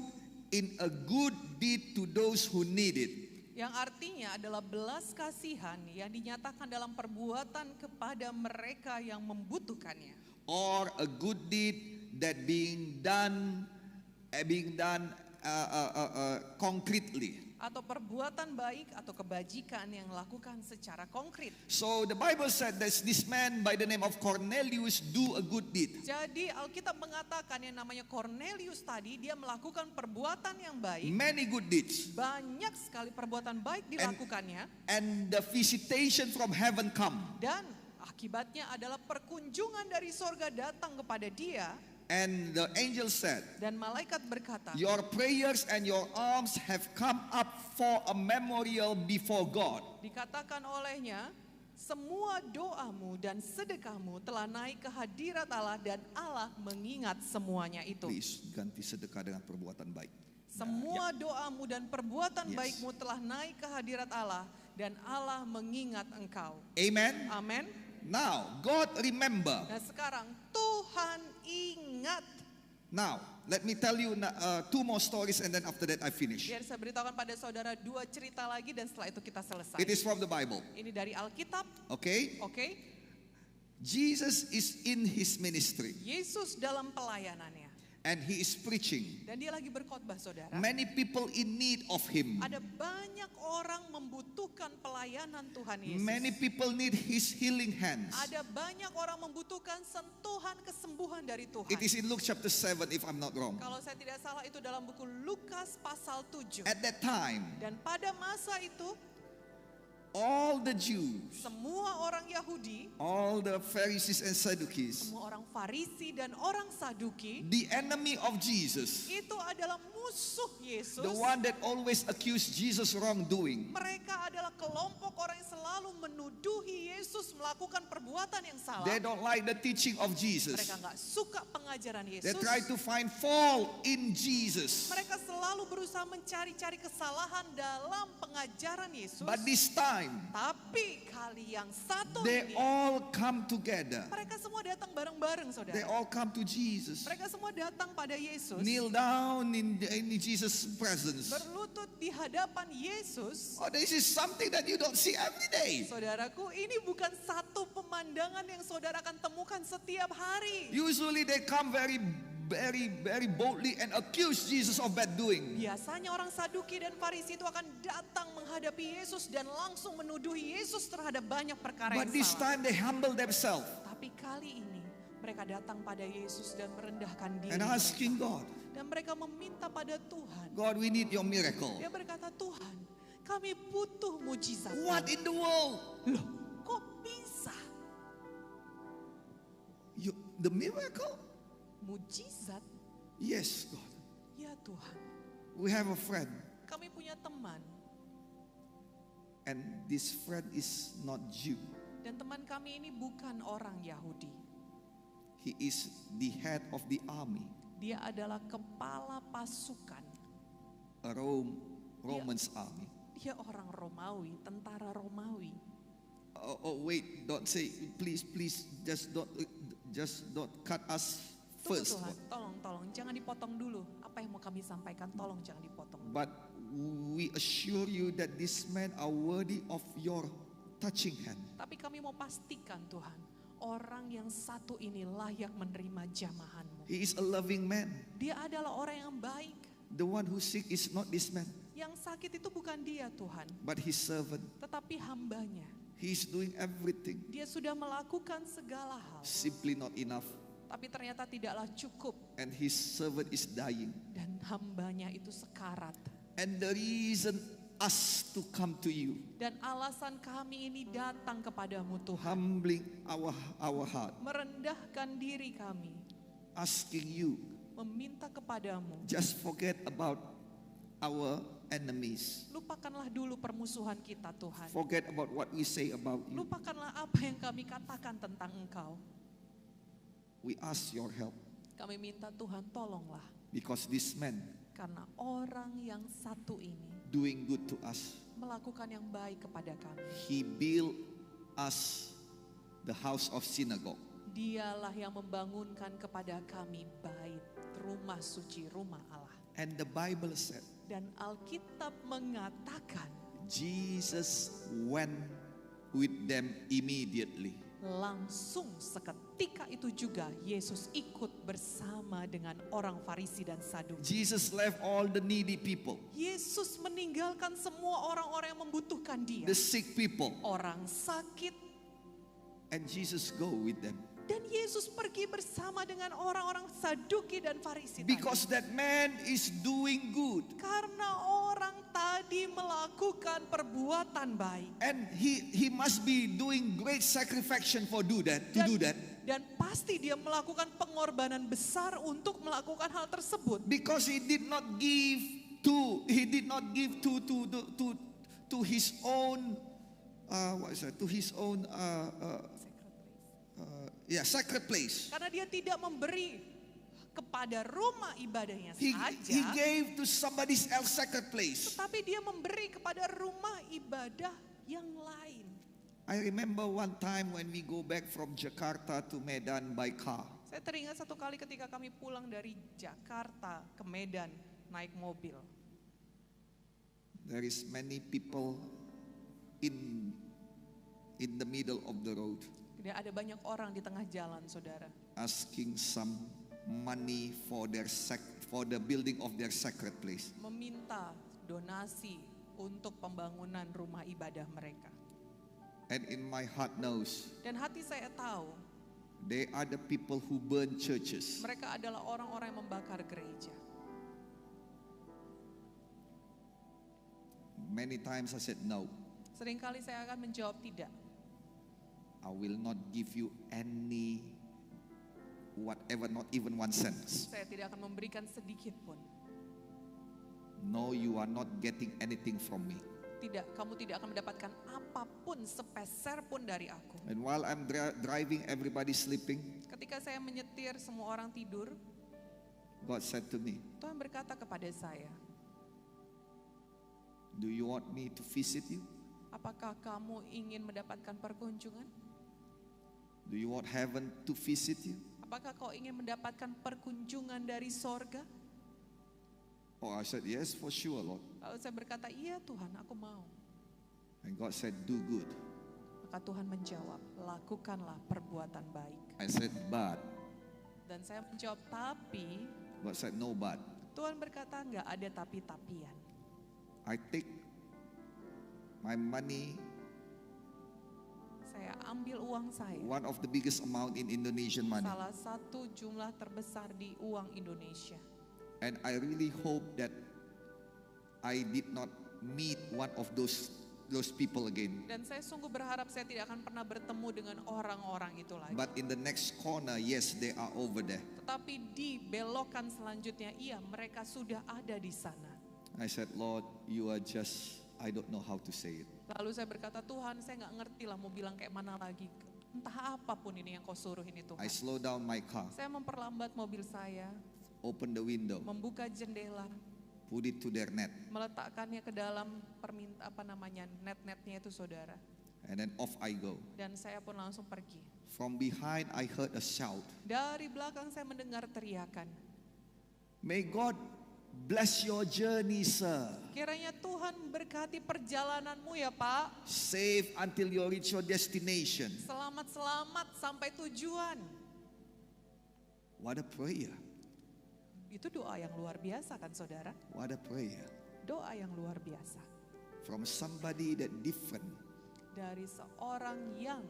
in a good deed to those who need it. yang artinya adalah belas kasihan yang dinyatakan dalam perbuatan kepada mereka yang membutuhkannya. Or a good deed that being done concretely. Atau perbuatan baik atau kebajikan yang dilakukan secara konkret. So the Bible said that this man by the name of Cornelius do a good deed. Jadi Alkitab mengatakan yang namanya Cornelius tadi, dia melakukan perbuatan yang baik. Many good deeds. Banyak sekali perbuatan baik dilakukannya. And the visitation from heaven come. Dan akibatnya adalah perkunjungan dari sorga datang kepada dia. And the angel said, Dan malaikat berkata, your prayers and your alms have come up for a memorial before God. dikatakan olehnya, semua doamu dan sedekahmu telah naik ke hadirat Allah dan Allah mengingat semuanya itu. Please ganti sedekah dengan perbuatan baik. Semua doamu dan perbuatan Yes. baikmu telah naik ke hadirat Allah dan Allah mengingat engkau. Amen. Amin. Now, God remember. Nah sekarang Tuhan ingat. Now, let me tell you two more stories and then after that I finish. Biar saya beritahukan pada saudara 2 cerita lagi dan setelah itu kita selesai. It is from the Bible. Ini dari Alkitab, Okay? oke? Jesus is in his ministry Yesus dalam pelayanannya and he is preaching. dan dia lagi berkhotbah saudara. Many people in need of him. Ada banyak orang membutuhkan pelayanan Tuhan Yesus. Many people need his healing hands. Ada banyak orang membutuhkan sentuhan kesembuhan dari Tuhan. It is in Luke chapter 7 if I'm not wrong. Kalau saya tidak salah itu dalam buku Lukas pasal 7. At that time, Dan pada masa itu all the Jews, semua orang Yahudi, all the Pharisees and Sadducees, semua orang Farisi dan orang Saduki the enemy of Jesus, itu adalah musuh Yesus. the one that always accused Jesus wrongdoing, Mereka adalah kelompok orang yang selalu menuduhi Yesus melakukan perbuatan yang salah. they don't like the teaching of Jesus. Mereka nggak suka pengajaran They Yesus. try to find fault in Jesus. Mereka selalu berusaha mencari-cari kesalahan dalam pengajaran Yesus. But this time, Tapi kali yang satu they ini, all come together. mereka semua datang bareng-bareng They saudara. all come to Jesus. Mereka semua datang pada Yesus. Kneel down in Jesus' presence. Berlutut di hadapan Yesus. Oh, this is something that you don't see every day. Saudaraku, ini bukan satu pemandangan yang saudara akan temukan setiap hari. Usually they come very boldly and accuse Jesus of bad doing. Biasanya orang Saduki dan Farisi itu akan datang menghadapi Yesus dan langsung menuduhi Yesus terhadap banyak perkara But yang this salah. time they humble themselves Tapi kali ini mereka datang pada Yesus dan merendahkan diri and asking mereka. God, Dan mereka meminta pada Tuhan. God, we need your miracle. Dia berkata, Tuhan, kami butuh mujizat. What in the world? Loh, kok bisa? The miracle? Mujizat? Yes, God. Ya Tuhan, We have a friend, kami punya teman. and this friend is not Jew. Dan teman kami ini bukan orang Yahudi. He is the head of the army, Dia adalah kepala pasukan. a Romans army. Dia orang Romawi, tentara Romawi. Oh, wait, don't say, please, just don't cut us Tunggu first. Tuhan, tolong, jangan dipotong dulu. Apa yang mau kami sampaikan, tolong jangan dipotong. But we assure you that these men are worthy of your touching hand. Tapi kami mau pastikan Tuhan, orang yang satu ini layak menerima jamahanmu. He is a loving man. Dia adalah orang yang baik. The one who sick is not this man, Yang sakit itu bukan dia Tuhan, but his servant. tetapi hambanya. He is doing everything. Dia sudah melakukan segala hal, Simply not enough. tapi ternyata tidaklah cukup. And his servant is dying. Dan hambanya itu sekarat. And the reason us to come to you, Dan alasan kami ini datang kepadamu Tuhan, humbling our heart, merendahkan diri kami, asking you, meminta kepadamu, just forget about our enemies. lupakanlah dulu permusuhan kita Tuhan. Forget about what we say about you. Lupakanlah apa yang kami katakan tentang Engkau. We ask your help Kami minta Tuhan tolonglah. because this man Karena orang yang satu ini doing good to us. melakukan yang baik kepada kami. He built us the house of synagogue. Dialah yang membangunkan kepada kami bait, rumah suci, rumah Allah. And the Bible said, Dan Alkitab mengatakan Jesus went with them immediately. langsung seketika itu juga Yesus ikut bersama dengan orang Farisi dan Saduki. Jesus left all the needy people, Yesus meninggalkan semua orang-orang yang membutuhkan dia. the sick people, Orang sakit. and Jesus go with them. Dan Yesus pergi bersama dengan orang-orang Saduki dan Farisi tadi. Because that man is doing good. Karena orang tadi melakukan perbuatan baik. And he must be doing great sacrifice for to do that. Dan pasti dia melakukan pengorbanan besar untuk melakukan hal tersebut. Because he did not give to his own sacred place. Karena dia tidak memberi kepada rumah ibadahnya He saja, gave to somebody else sacred place. tetapi dia memberi kepada rumah ibadah yang lain. I remember one time when we go back from Jakarta to Medan by car. Saya teringat satu kali ketika kami pulang dari Jakarta ke Medan naik mobil. There is many people in the middle of the road Tidak ada banyak orang di tengah jalan, saudara, asking some money for the building of their sacred place. meminta donasi untuk pembangunan rumah ibadah mereka. And in my heart knows Dan hati saya tahu, they are the people who burn churches. mereka adalah orang-orang yang membakar gereja. Many times I said no. Seringkali saya akan menjawab tidak. I will not give you any whatever, not even 1 cent. Saya tidak akan memberikan sedikit pun. No, you are not getting anything from me. Tidak, kamu tidak akan mendapatkan apapun sepeser pun dari aku. And while I'm driving, everybody sleeping. Ketika saya menyetir, semua orang tidur. God said to me, Tuhan berkata kepada saya, do you want me to visit you? apakah kamu ingin mendapatkan perkunjungan? Do you want heaven to visit you? Apakah kau ingin mendapatkan perkunjungan dari sorga? Oh, I said, yes, for sure, Lord. Lalu saya berkata, iya Tuhan, aku mau. And God said, do good. Maka Tuhan menjawab, lakukanlah perbuatan baik. I said, but. Dan saya menjawab, tapi. God said, no, but. Tuhan berkata, enggak ada tapi-tapian. I take my money, Saya ambil uang saya, one of the biggest amount in Indonesian money. salah satu jumlah terbesar di uang Indonesia. And I really hope that I did not meet one of those people again. Dan saya sungguh berharap saya tidak akan pernah bertemu dengan orang-orang itu lagi. But in the next corner, yes, they are over there. Tetapi di belokan selanjutnya, iya mereka sudah ada di sana. I said, Lord, you are just, I don't know how to say it. Lalu saya berkata, Tuhan saya nggak ngerti lah mau bilang kayak mana lagi. Entah apapun ini yang kau suruh ini Tuhan. I slow down my car, Saya memperlambat mobil saya, open the window, membuka jendela, put it to their net, meletakkannya ke dalam net-netnya itu saudara. and then off I go. Dan saya pun langsung pergi. From behind, I heard a shout. Dari belakang saya mendengar teriakan. May God bless your journey, sir. Kiranya Tuhan berkati perjalananmu ya Pak. Safe until you reach your destination. Selamat-selamat sampai tujuan. What a prayer. Itu doa yang luar biasa kan saudara? What a prayer. Doa yang luar biasa. From somebody that different Dari seorang yang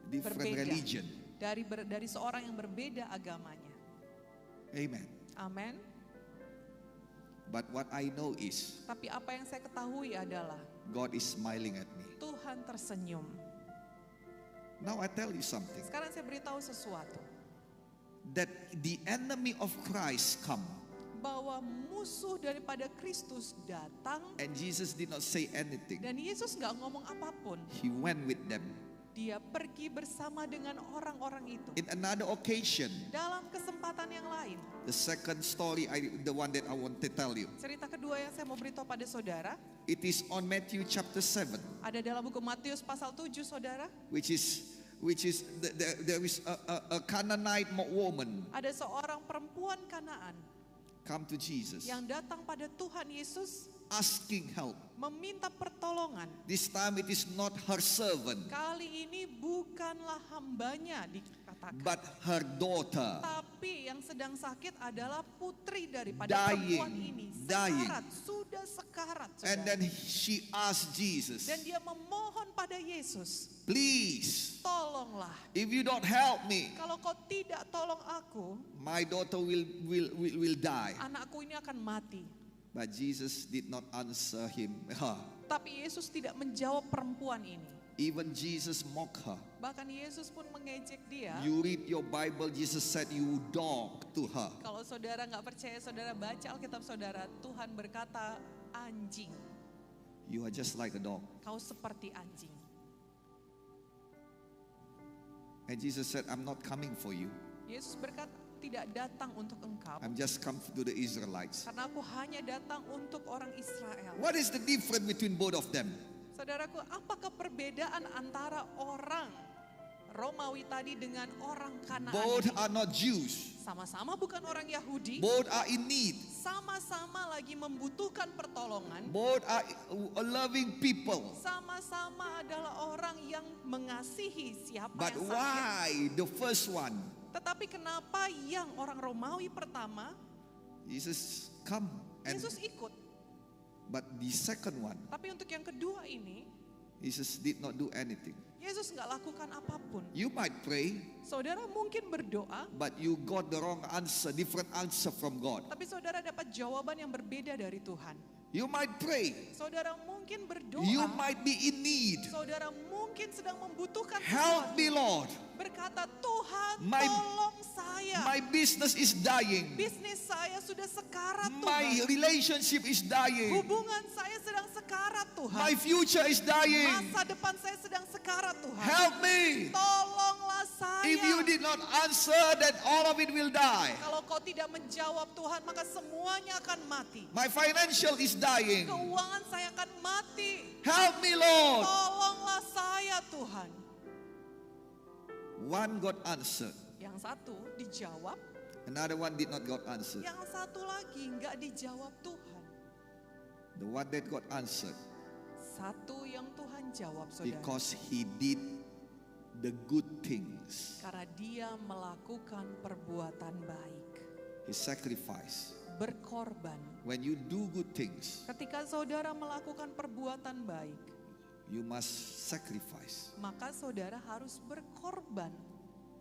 different berbeda. religion. Dari seorang yang berbeda agamanya. Amen. Amin. But what I know is Tapi apa yang saya ketahui adalah God is smiling at me. Tuhan tersenyum. Now I tell you something. Sekarang saya beritahu sesuatu. That the enemy of Christ come. Bahwa musuh daripada Kristus datang. And Jesus did not say anything. Dan Yesus gak ngomong apapun. He went with them. Dia pergi bersama dengan orang-orang itu. In another occasion, Dalam kesempatan yang lain. the second story, the one that I want to tell you. Cerita kedua yang saya mau beritahu pada saudara. It is on Matthew chapter 7. Ada dalam buku Matius pasal 7 saudara. Which is there is a Canaanite woman Ada seorang perempuan Kanaan. come to Jesus Yang datang pada Tuhan Yesus. asking help. Meminta pertolongan. This time it is not her servant, Kali ini bukanlah hambanya dikatakan. but her daughter. Tapi yang sedang sakit adalah putri daripada Dying, perempuan ini. dying. Sekarat, sudah sekarat. And saudara. then she asked Jesus, Dan dia memohon pada Yesus, please, tolonglah. if you don't help me, Kalau kau tidak tolong aku, my daughter will die. anakku ini akan mati. But Jesus did not answer him. Her. Tapi Yesus tidak menjawab perempuan ini. Even Jesus mocked her. Bahkan Yesus pun mengejek dia. You read your Bible, Jesus said you dog to her. Kalau saudara nggak percaya, saudara baca Alkitab saudara. Tuhan berkata, anjing. You are just like a dog. Kau seperti anjing. And Jesus said, I'm not coming for you. Yesus berkata, tidak datang untuk engkau, I'm just come to the Israelites. karena aku hanya datang untuk orang Israel. What is the difference between both of them? Saudaraku, apakah perbedaan antara orang Romawi tadi dengan orang Kanaan Both ini? are not Jews. Sama-sama bukan orang Yahudi, Both are in need. sama-sama lagi membutuhkan pertolongan, Both are loving people. sama-sama adalah orang yang mengasihi siapa But yang sakit. why the first one? Tetapi kenapa yang orang Romawi pertama, Jesus come and Yesus ikut. but the second one, Tapi untuk yang kedua ini, Jesus did not do anything. Yesus nggak lakukan apapun. You might pray, Saudara mungkin berdoa, but you got the wrong answer, different answer from God. tapi saudara dapat jawaban yang berbeda dari Tuhan. You might pray, Saudara mungkin berdoa, you might be in need. saudara mungkin sedang membutuhkan Help sesuatu. me, Lord. Berkata, Tuhan My- tolong saya. My business is dying. Bisnis saya sudah sekarat My Tuhan. relationship is dying. Hubungan saya sedang sekarat Tuhan. My future is dying. Masa depan saya sedang sekarat Tuhan. Help me. Tolonglah saya. If you did not answer, then all of it will die. Kalau kau tidak menjawab Tuhan, maka semuanya akan mati. My financial is dying. Keuangan saya akan mati. Help me, Lord. Tolonglah saya Tuhan. One got answered. Yang satu dijawab, Another one did not got answered. yang satu lagi nggak dijawab Tuhan. The one that got answered Satu yang Tuhan jawab, saudara. because he did the good things. Karena dia melakukan perbuatan baik. He sacrificed. Berkorban. When you do good things, Ketika saudara melakukan perbuatan baik, you must sacrifice, maka saudara harus berkorban.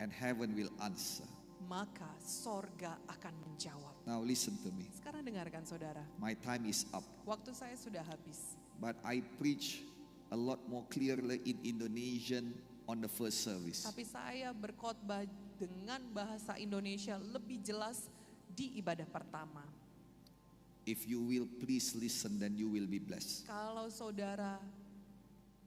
and heaven will answer. Maka sorga akan menjawab. Now listen to me. Sekarang dengarkan saudara. My time is up, Waktu saya sudah habis. but I preach a lot more clearly in Indonesian on the first service. Tapi saya berkhotbah dengan bahasa Indonesia lebih jelas di ibadah pertama. If you will please listen, then you will be blessed. Kalau saudara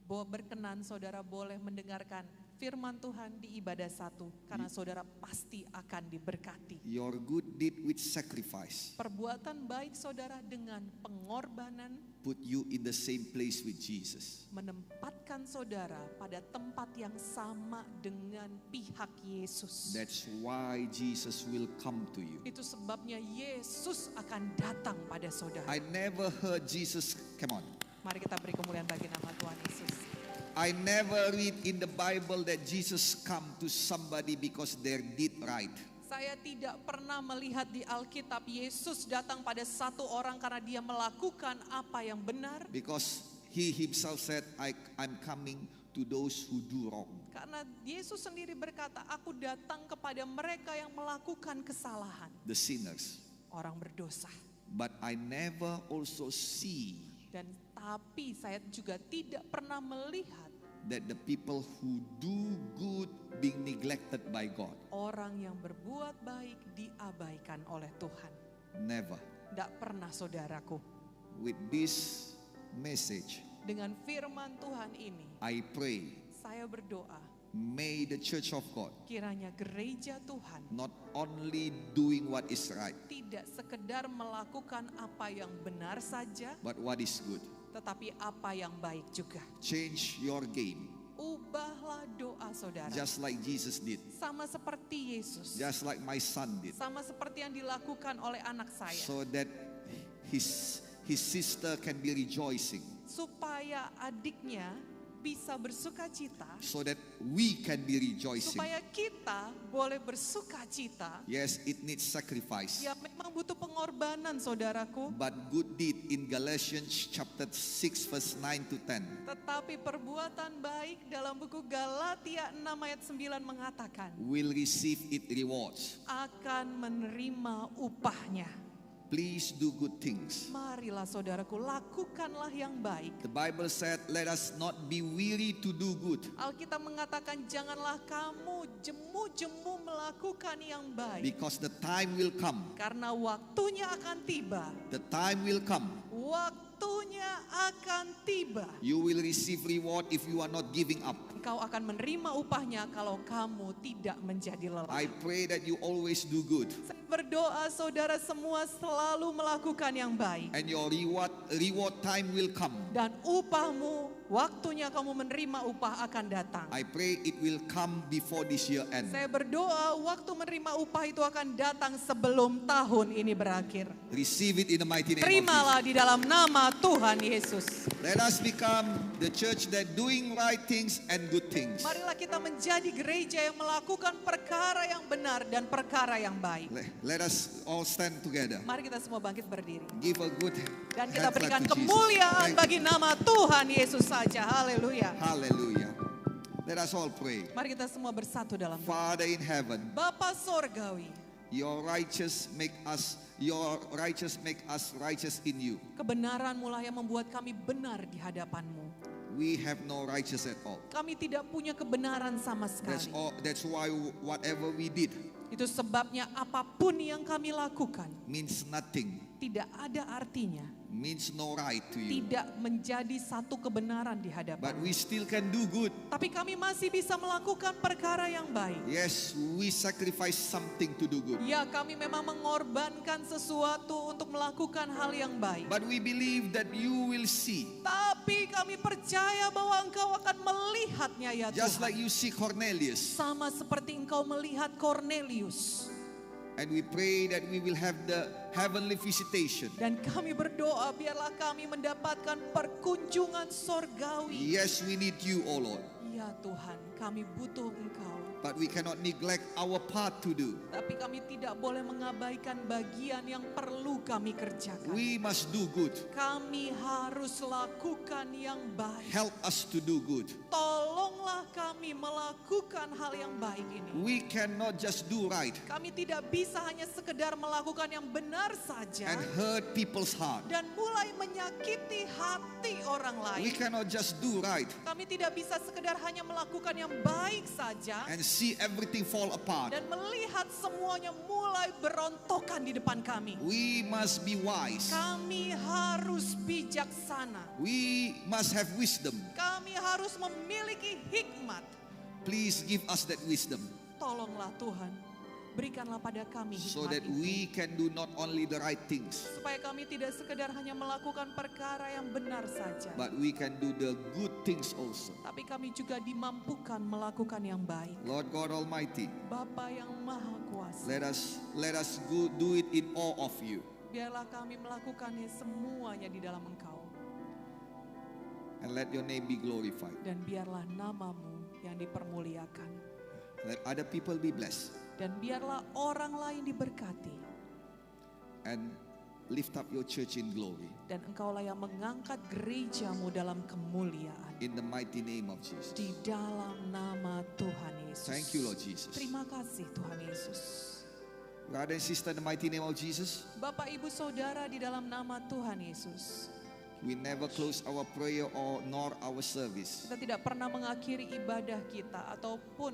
berkenan, saudara boleh mendengarkan firman Tuhan di ibadah satu. Karena saudara pasti akan diberkati. Your good deed with sacrifice Perbuatan baik saudara dengan pengorbanan put you in the same place with Jesus. menempatkan saudara pada tempat yang sama dengan pihak Yesus. That's why Jesus will come to you. Itu sebabnya Yesus akan datang pada saudara. I never heard Jesus, come on. Mari kita beri kemuliaan bagi nama Tuhan Yesus. I never read in the Bible that Jesus come to somebody because they did right. Saya tidak pernah melihat di Alkitab Yesus datang pada satu orang karena dia melakukan apa yang benar. Because he himself said, I'm coming to those who do wrong. Karena Yesus sendiri berkata, aku datang kepada mereka yang melakukan kesalahan. The sinners. Orang berdosa. But I never also see Dan tapi saya juga tidak pernah melihat that the people who do good being neglected by God. orang yang berbuat baik diabaikan oleh Tuhan. Never. Tidak pernah saudaraku. With this message, Dengan firman Tuhan ini, I pray, saya berdoa, may the church of God kiranya gereja Tuhan not only doing what is right, tidak sekedar melakukan apa yang benar saja, but what is good. tetapi apa yang baik juga. Change your game, Ubahlah doa saudara. just like Jesus did, Sama seperti Yesus. just like my son did, Sama seperti yang dilakukan oleh anak saya. so that his sister can be rejoicing, Supaya adiknya bisa bersuka cita. so that we can be rejoicing. Supaya kita boleh bersuka cita. Yes, it needs sacrifice, Ya memang butuh pengorbanan saudaraku. but good deed in Galatians chapter 6 verse 9 to 10. Tetapi perbuatan baik dalam buku Galatia 6 ayat 9 mengatakan Will receive it rewards. akan menerima upahnya. Please do good things. Marilah saudaraku, lakukanlah yang baik. The Bible said, let us not be weary to do good, Alkitab mengatakan janganlah kamu jemu-jemu melakukan yang baik. because the time will come. Karena waktunya akan tiba. The time will come. Waktunya akan tiba. You will receive reward if you are not giving up. Engkau akan menerima upahnya kalau kamu tidak menjadi lelah. I pray that you always do good. Saya berdoa saudara semua selalu melakukan yang baik. And your reward time will come. Dan upahmu, waktunya kamu menerima upah akan datang. I pray it will come before this year end. Saya berdoa waktu menerima upah itu akan datang sebelum tahun ini berakhir. Receive it in the mighty name of Terimalah di dalam nama Tuhan Yesus. Jesus. Let us become the church that doing right things and good things. Marilah kita menjadi gereja yang melakukan perkara yang benar dan perkara yang baik. Let us all stand together. Mari kita semua bangkit berdiri. Give a good Dan kita hand clap berikan to Jesus. kemuliaan Thank bagi nama Tuhan Yesus saja. Haleluya. Hallelujah. Let us all pray. Mari kita semua bersatu dalam doa. Father in heaven, Bapa sorgawi, your righteous make us righteous in you. kebenaran-Mu lah yang membuat kami benar di hadapan-Mu. We have no righteous at all. Kami tidak punya kebenaran sama sekali. That's why whatever we did Itu sebabnya apapun yang kami lakukan means nothing, tidak ada artinya, means no right to you. tidak menjadi satu kebenaran di But hadapan. we still can do good. Tapi kami masih bisa melakukan perkara yang baik. Yes, we sacrifice something to do good. Ya, kami memang mengorbankan sesuatu untuk melakukan hal yang baik. But we believe that you will see. Tapi kami percaya bahwa Engkau akan melihatnya ya Just like Tuhan. you see Cornelius. Sama seperti Engkau melihat Cornelius. And we pray that we will have the heavenly visitation. Dan kami berdoa biarlah kami mendapatkan perkunjungan sorgawi. Yes, we need you, O Lord. Ya Tuhan, kami butuh Engkau. But we cannot neglect our part to do. Tapi kami tidak boleh mengabaikan bagian yang perlu kami kerjakan. We must do good. Kami harus lakukan yang baik. Help us to do good. Tolonglah kami melakukan hal yang baik ini. We cannot just do right Kami tidak bisa hanya sekedar melakukan yang benar saja and hurt people's heart. dan mulai menyakiti hati orang We lain. cannot just do right Kami tidak bisa sekedar hanya melakukan yang baik saja and see everything fall apart. dan melihat semuanya mulai berontokan di depan kami. We must be wise. Kami harus bijaksana. We must have wisdom. Kami harus memiliki hikmat. Please give us that wisdom Tolonglah Tuhan, berikanlah pada kami so hikmat that itu. we can do not only the right things, Supaya kami tidak sekedar hanya melakukan perkara yang benar saja. but we can do the good things also. Tapi kami juga dimampukan melakukan yang baik. Lord God Almighty, Bapa yang maha kuasa, let us do it in awe of you. biarlah kami melakukannya semuanya di dalam Engkau. And let your name be glorified. Dan biarlah namamu yang dipermuliakan. Let other people be blessed. Dan biarlah orang lain diberkati. And lift up your church in glory. Dan Engkaulah yang mengangkat gerejamu dalam kemuliaan. In the mighty name of Jesus. Di dalam nama Tuhan Yesus. Thank you, Lord Jesus. Terima kasih Tuhan Yesus. Brother and sister, in the mighty name of Jesus, Bapak Ibu Saudara di dalam nama Tuhan Yesus. we never close our prayer or nor our service Kita tidak pernah mengakhiri ibadah kita ataupun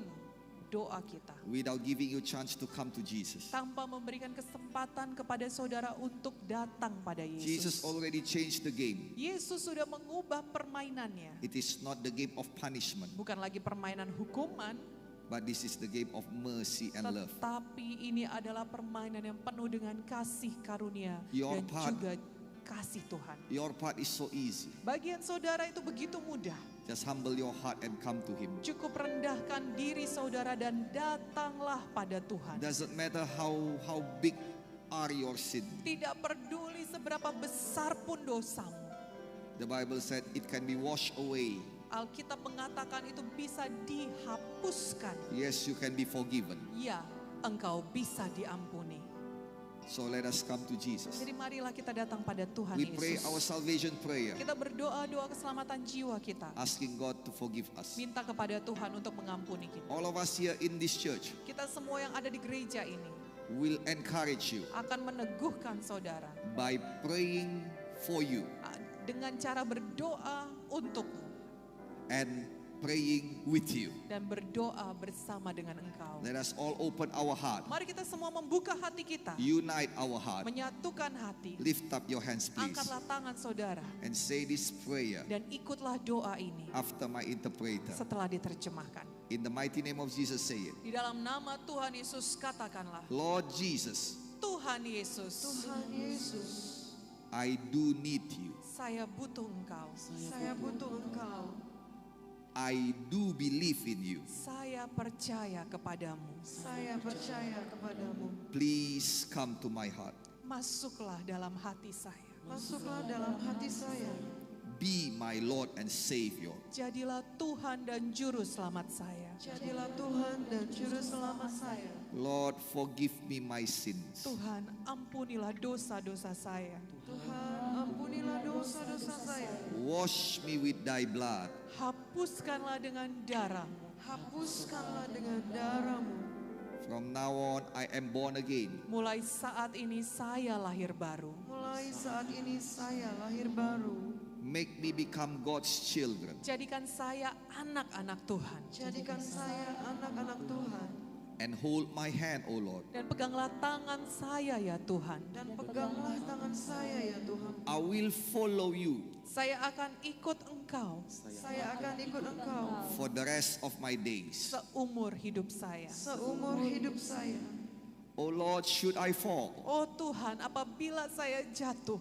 doa kita without giving you chance to come to Jesus. tanpa memberikan kesempatan kepada saudara untuk datang pada Jesus Yesus. already changed the game. Yesus sudah mengubah permainannya. It is not the game of punishment, Bukan lagi permainan hukuman, but this is the game of mercy and love. tetapi ini adalah permainan yang penuh dengan kasih karunia Your dan part- juga kasih Tuhan. Your part is so easy. Bagian saudara itu begitu mudah. Just humble your heart and come to Him. Cukup rendahkan diri saudara dan datanglah pada Tuhan. Doesn't matter how big are your sin. Tidak peduli seberapa besar pun dosamu. The Bible said it can be washed away. Alkitab mengatakan itu bisa dihapuskan. Yes, you can be forgiven. Ya, engkau bisa diampuni. So let us come to Jesus. Jadi marilah kita datang pada Tuhan We pray our Yesus. salvation prayer, Kita berdoa doa keselamatan jiwa kita. asking God to forgive us. Minta kepada Tuhan untuk mengampuni kita. All of us here in this church Kita semua yang ada di gereja ini will encourage you akan meneguhkan saudara by praying for you dengan cara berdoa untukmu. and praying with you. dan berdoa bersama dengan Engkau. Let us all open our heart, Mari kita semua membuka hati kita, unite our heart. menyatukan hati. Lift up your hands, please, Angkatlah tangan saudara and say this prayer dan ikutlah doa ini after my interpreter. setelah diterjemahkan. In the mighty name of Jesus, say it. Di dalam nama Tuhan Yesus katakanlah, Lord Jesus, Tuhan Yesus, I do need you. saya butuh Engkau. I do believe in you. Saya percaya kepadamu. Please come to my heart. Masuklah dalam hati saya. Be my Lord and Savior. Jadilah Tuhan dan Juru Selamat saya. Lord, forgive me my sins. Tuhan, ampunilah dosa-dosa saya. Wash me with thy blood. Hapuskanlah dengan darah-Mu. From now on, I am born again. Mulai saat ini saya lahir baru. Make me become God's children. Jadikan saya anak-anak Tuhan. And hold my hand, O Lord. Dan peganglah tangan saya ya Tuhan. I will follow you Saya akan ikut Engkau for the rest of my days. seumur hidup saya. O Lord, should I fall, Oh Tuhan, apabila saya jatuh,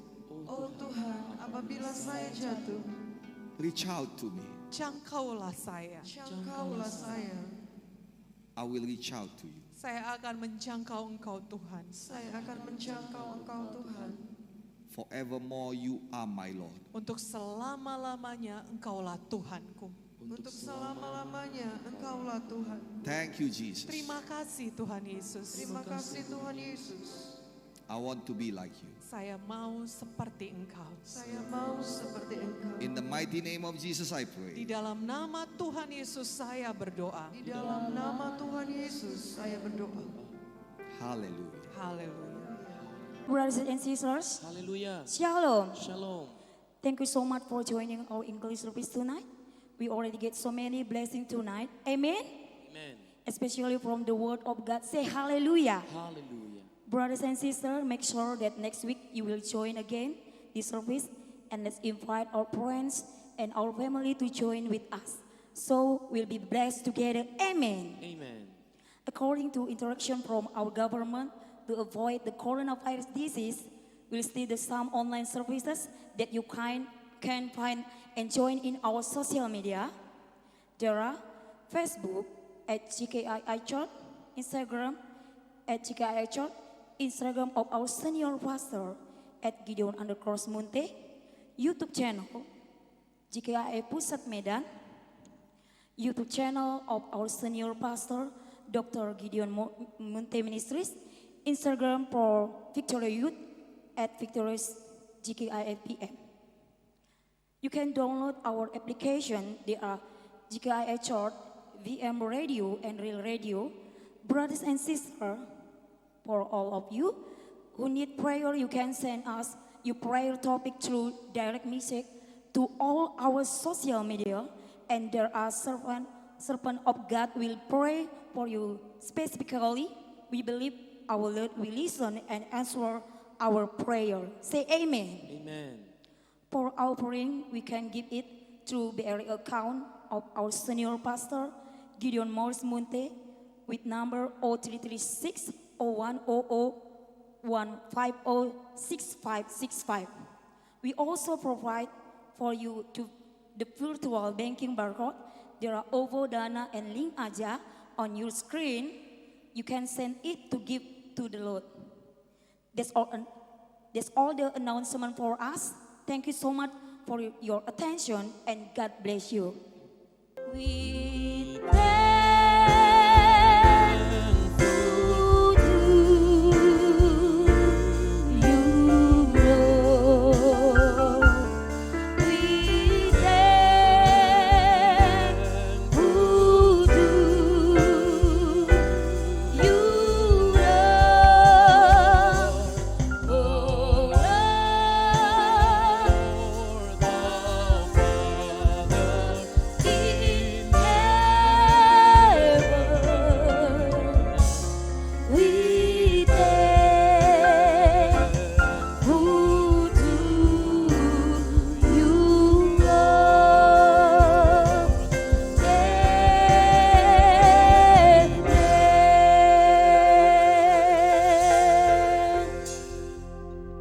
reach out to me. jangkaulah saya. I will reach out to you. Saya akan menjangkau Engkau Tuhan. Forevermore, you are my Lord. Untuk selama-lamanya Engkaulah Tuhanku. Thank you, Jesus. Terima kasih Tuhan Yesus. I want to be like you. Saya mau seperti Engkau. In the mighty name of Jesus, I Di pray. dalam nama Tuhan Yesus saya berdoa. Hallelujah. Haleluya. Brothers and sisters, Hallelujah. Shalom. Shalom. Thank you so much for joining our English service tonight. We already get so many blessings tonight. Amen. Amen. Especially from the word of God. Say hallelujah. Hallelujah. Brothers and sisters, make sure that next week you will join again this service, and let's invite our friends and our family to join with us. So we'll be blessed together. Amen. Amen. According to instruction from our government to avoid the coronavirus disease, we'll see some online services that you can find and join in our social media. There are Facebook at GKI Church, Instagram at GKI Church, Instagram of our senior pastor at Gideon_Munte, YouTube channel GKI Pusat Medan, YouTube channel of our senior pastor Dr. Gideon Munte Ministries, Instagram for Victoria Youth at Victorious GKI PM. You can download our application. They are GKI Church, VM Radio, and Real Radio. Brothers and sisters, for all of you who need prayer, you can send us your prayer topic through direct message to all our social media, and there are servant of God will pray for you specifically. We believe our Lord will listen and answer our prayer. Say amen. Amen. For our praying, we can give it through the account of our senior pastor, Gideon Morris Munte, with number 0336 0100 1506565. We also provide for you to the virtual banking barcode. There are OVO, Dana, and Link Aja on your screen. You can send it to give to the Lord. That's all the announcement for us. Thank you so much for your attention, and God bless you. We